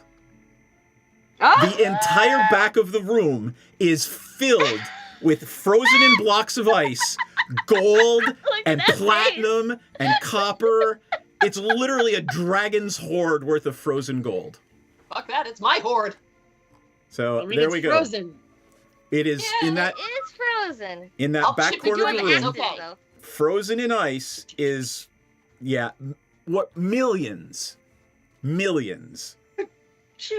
The entire back of the room is filled with frozen in blocks of ice, gold and platinum and copper. It's literally a dragon's hoard worth of frozen gold. Fuck that, it's my hoard. So I mean, there it's we go. frozen. It is in that It is frozen. in that I'll back chip it corner of to the it, room. okay. Frozen in ice is, what millions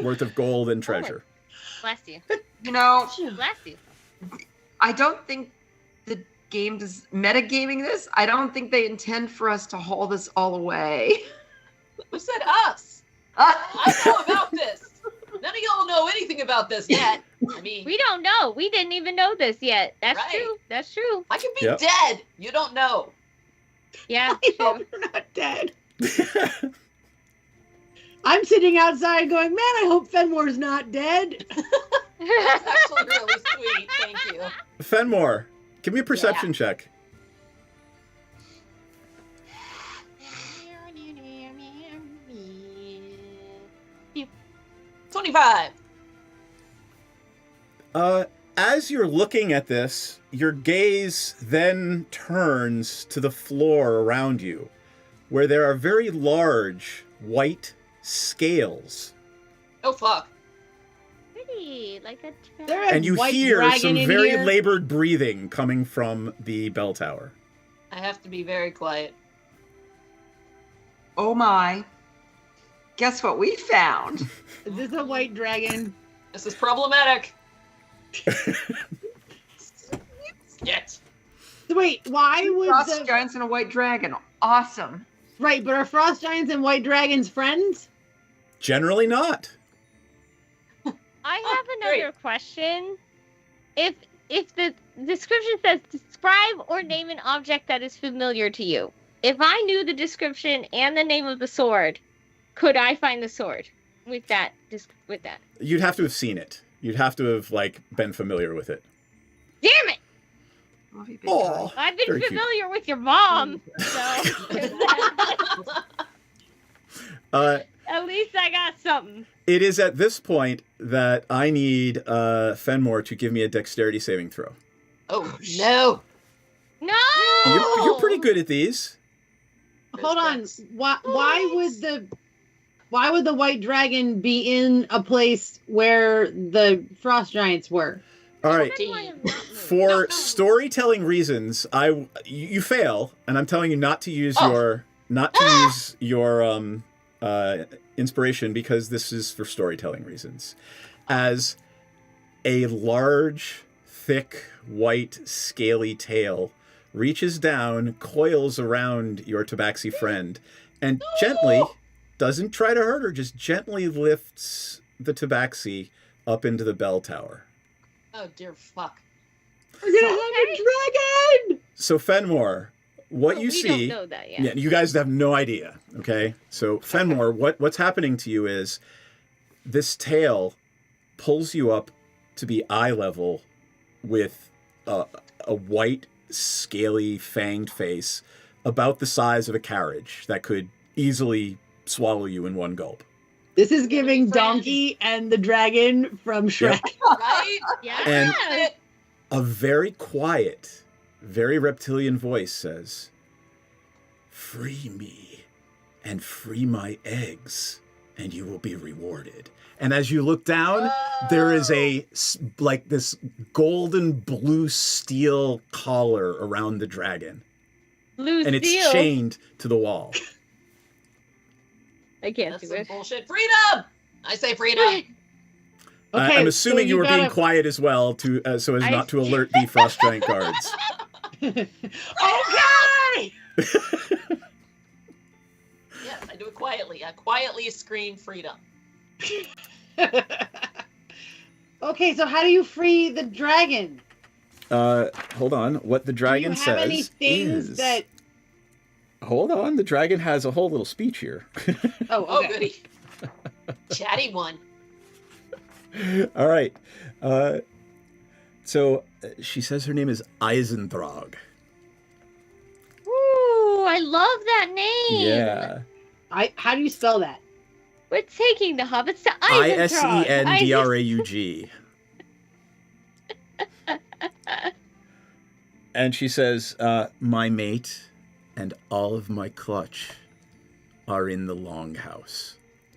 worth of gold and treasure. Bless you. You know, Bless you. I don't think the game does metagaming this. I don't think they intend for us to haul this all away. Who said us? I know about this. None of y'all know anything about this yet. I mean, We don't know. We didn't even know this yet. That's Right. true. That's true. I could be Yep. dead. You don't know. Yeah. I hope you're not dead. I'm sitting outside going, man, I hope Fenmore's not dead. That's actually really sweet. Thank you. Fenmore, give me a perception check. You. 25. As you're looking at this, your gaze then turns to the floor around you, where there are very large white scales. Oh fuck. Pretty, like a There And you white hear dragon some in very here? labored breathing coming from the bell tower. I have to be very quiet. Oh my. Guess what we found? Is this a white dragon? This is problematic. Yet. So wait, why would Frost the... giants and a white dragon. Awesome. Right, but are frost giants and white dragons friends? Generally not. I have another question. If the description says describe or name an object that is familiar to you, if I knew the description and the name of the sword, could I find the sword with that? With that? You'd have to have seen it. You'd have to have been familiar with it. Damn it! Oh, I've been very cute. familiar with your mom, so at least I got something. It is at this point that I need Fenmore to give me a dexterity saving throw. Oh no. No. You're pretty good at these. Hold on. Why would the white dragon be in a place where the frost giants were? All right. For storytelling reasons, you fail, and I'm telling you not to use your inspiration because this is for storytelling reasons. As a large, thick, white, scaly tail reaches down, coils around your tabaxi friend, and gently, doesn't try to hurt her, just gently lifts the tabaxi up into the bell tower. Oh dear fuck. We're gonna have a dragon! So Fenmore, what you we see, don't know that yet. yeah, you guys have no idea. Okay, so Fenmore, what's happening to you is this tail pulls you up to be eye level with a white, scaly, fanged face about the size of a carriage that could easily swallow you in one gulp. This is giving Donkey and the dragon from Shrek. Right? Yeah. And a very quiet, very reptilian voice says, "Free me and free my eggs, and you will be rewarded." And as you look down, there is this golden blue steel collar around the dragon. Blue And it's steel. chained to the wall. I can't That's do some it. bullshit. Freedom! I say freedom. I'm assuming so you were being gotta- quiet as well so as not to alert the frost giant guards. Okay! Yes, I do it quietly. I quietly scream freedom. Okay, so how do you free the dragon? Hold on. What the dragon Do you have says any things is... that... Hold on. The dragon has a whole little speech here. Oh, goody. Chatty one. All right. So she says her name is Eisendrag. Ooh, I love that name. Yeah. How do you spell that? We're taking the hobbits to Eisendrag. Isendraug. And she says, my mate and all of my clutch are in the longhouse.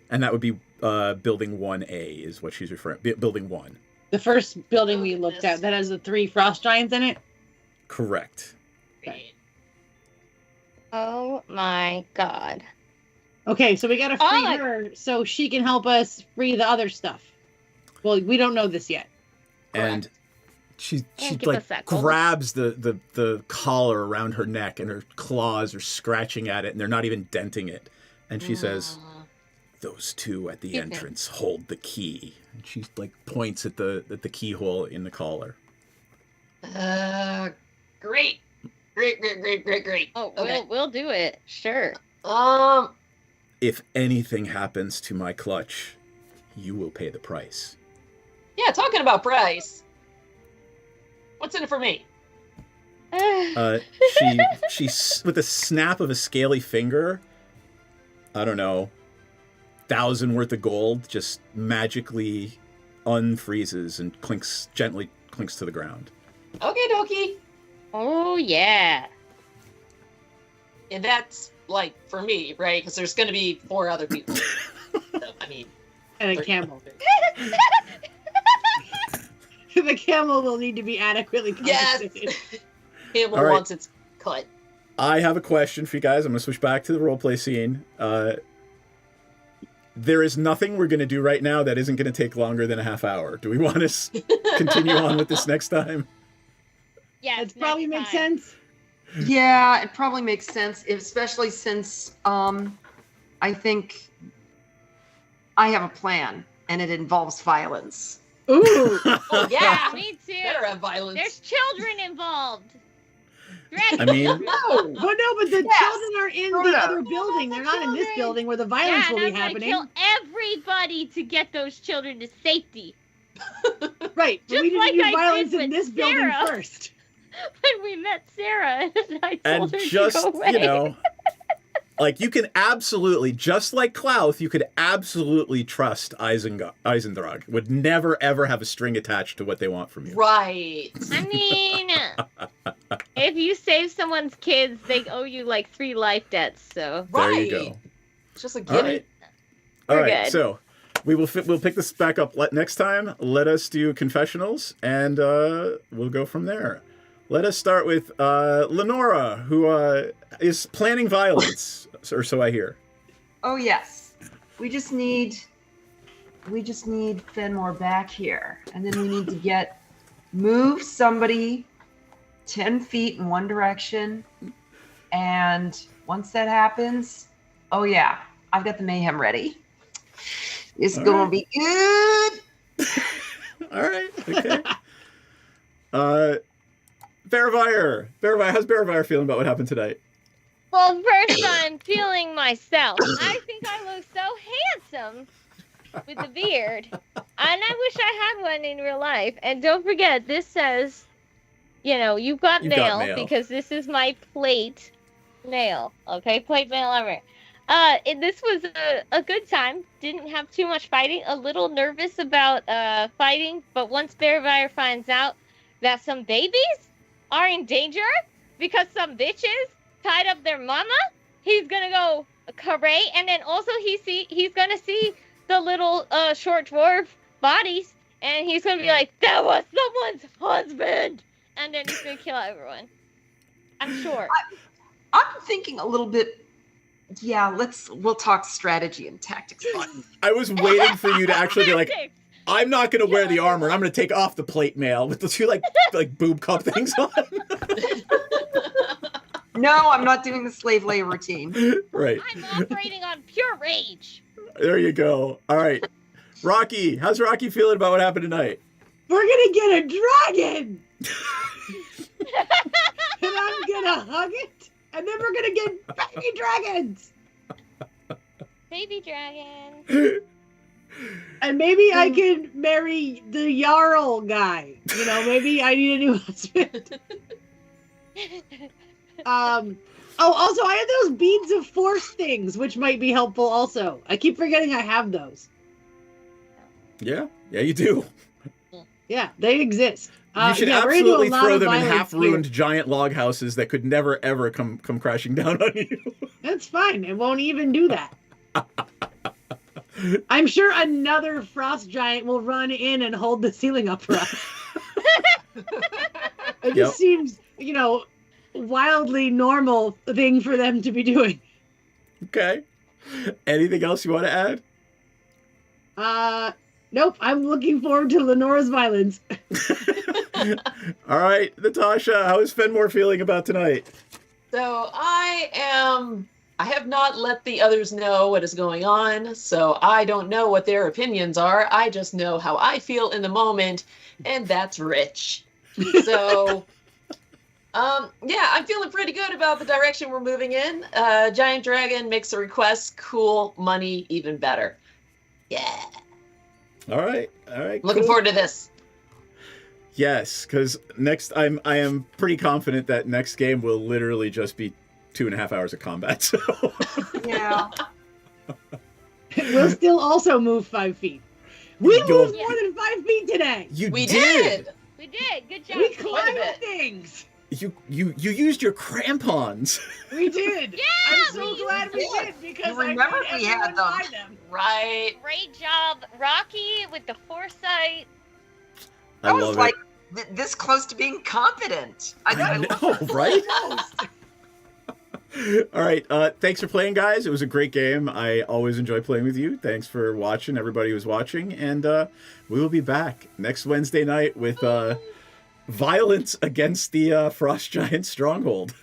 And that would be building 1A is what she's referring to. Building 1. The first building we looked at that has the 3 frost giants in it? Correct. Okay. Oh my god. Okay, so we gotta free her so she can help us free the other stuff. Well, we don't know this yet. And she give like us that gold. grabs the collar around her neck and her claws are scratching at it and they're not even denting it. And she says, those two at the entrance hold the key. And she like points at the keyhole in the collar. Great. Great. Oh, Okay. we'll do it. Sure. If anything happens to my clutch, you will pay the price. Yeah, talking about price. What's in it for me? She with a snap of a scaly finger, I don't know, 1,000 worth of gold just magically unfreezes and gently clinks to the ground. Okay, dokie. Oh yeah. And that's like for me, right? Because there's going to be 4 other people. So, I mean, And a camel. The camel will need to be adequately compensated. yes. Camel All right. wants its cut. I have a question for you guys. I'm going to switch back to the roleplay scene. There is nothing we're going to do right now that isn't going to take longer than a half hour. Do we want to continue on with this next time? Yeah, It probably makes sense. Yeah, it probably makes sense, especially since I think I have a plan and it involves violence. Ooh. Oh, yeah. Me too. Better have violence. There's children involved. I mean, But the children are in the other building. They're not in this building where the violence will be I'm gonna happening. kill everybody to get those children to safety. Right, but Just we didn't like do I violence did in with this building Sarah. first. When we met Sarah, and I and told her just, to go away. you know, like you can absolutely, just like Klauth, you could absolutely trust Eisendrag. Would never, ever have a string attached to what they want from you. Right. I mean, if you save someone's kids, they owe you like 3 life debts. So There you go. It's just a All given. right. All We're right. good. So we'll pick this back up next time. Let us do confessionals, and we'll go from there. Let us start with Lenora, who is planning violence, or so I hear. Oh yes. We just need Fenmore back here. And then we need to move somebody 10 feet in one direction. And once that happens, oh yeah, I've got the mayhem ready. It's All gonna right. be good. All right. Okay. Bearvire, how's Bearvire feeling about what happened tonight? Well, first I'm feeling myself. I think I look so handsome with the beard. And I wish I had one in real life. And don't forget, this says, you've got mail, because this is my plate mail. Okay, plate mail ever. This was a good time. Didn't have too much fighting. A little nervous about fighting, but once Bearvire finds out that some babies are in danger because some bitches tied up their mama, he's gonna go caray, and then also he's gonna see the little short dwarf bodies, and he's gonna be like, that was someone's husband, and then he's gonna kill everyone. I'm sure. I'm thinking a little bit. Yeah, we'll talk strategy and tactics. I was waiting for you to actually be like, I'm not going to wear the armor. I'm going to take off the plate mail with the 2 like boob cup things on. No, I'm not doing the slave labor routine. Right. I'm operating on pure rage. There you go. All right. Rocky, how's Rocky feeling about what happened tonight? We're gonna get a dragon! And I'm gonna hug it, and then we're gonna get baby dragons! Baby dragon. And maybe I can marry the Jarl guy. You know, maybe I need a new husband. Also, I have those beads of force things, which might be helpful also. I keep forgetting I have those. Yeah, you do. Yeah, they exist. You should absolutely throw them in half-ruined giant log houses that could never, ever come crashing down on you. That's fine. It won't even do that. I'm sure another frost giant will run in and hold the ceiling up for us. It just seems, wildly normal thing for them to be doing. Okay. Anything else you want to add? Nope. I'm looking forward to Lenora's violence. All right, Natasha, how is Fenmore feeling about tonight? So I have not let the others know what is going on, so I don't know what their opinions are. I just know how I feel in the moment, and that's rich. So, yeah, I'm feeling pretty good about the direction we're moving in. Giant Dragon makes a request. Cool. Money, even better. Yeah. All right. Looking forward to this. Yes, because I am pretty confident that next game will literally just be 2.5 hours of combat. So yeah, we'll still also move 5 feet. We moved more than 5 feet today. We did. We did. Good job. We climbed things. You used your crampons. We did. Yeah, I'm so glad we did because remember I made we had everyone them. buy them. Right. Great job, Rocky, with the foresight. I was love like it. this close to being competent. I know, right? All right. Thanks for playing, guys. It was a great game. I always enjoy playing with you. Thanks for watching, everybody who's watching. And we will be back next Wednesday night with violence against the Frost Giant Stronghold.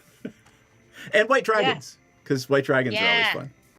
And White Dragons. Because White Dragons are always fun.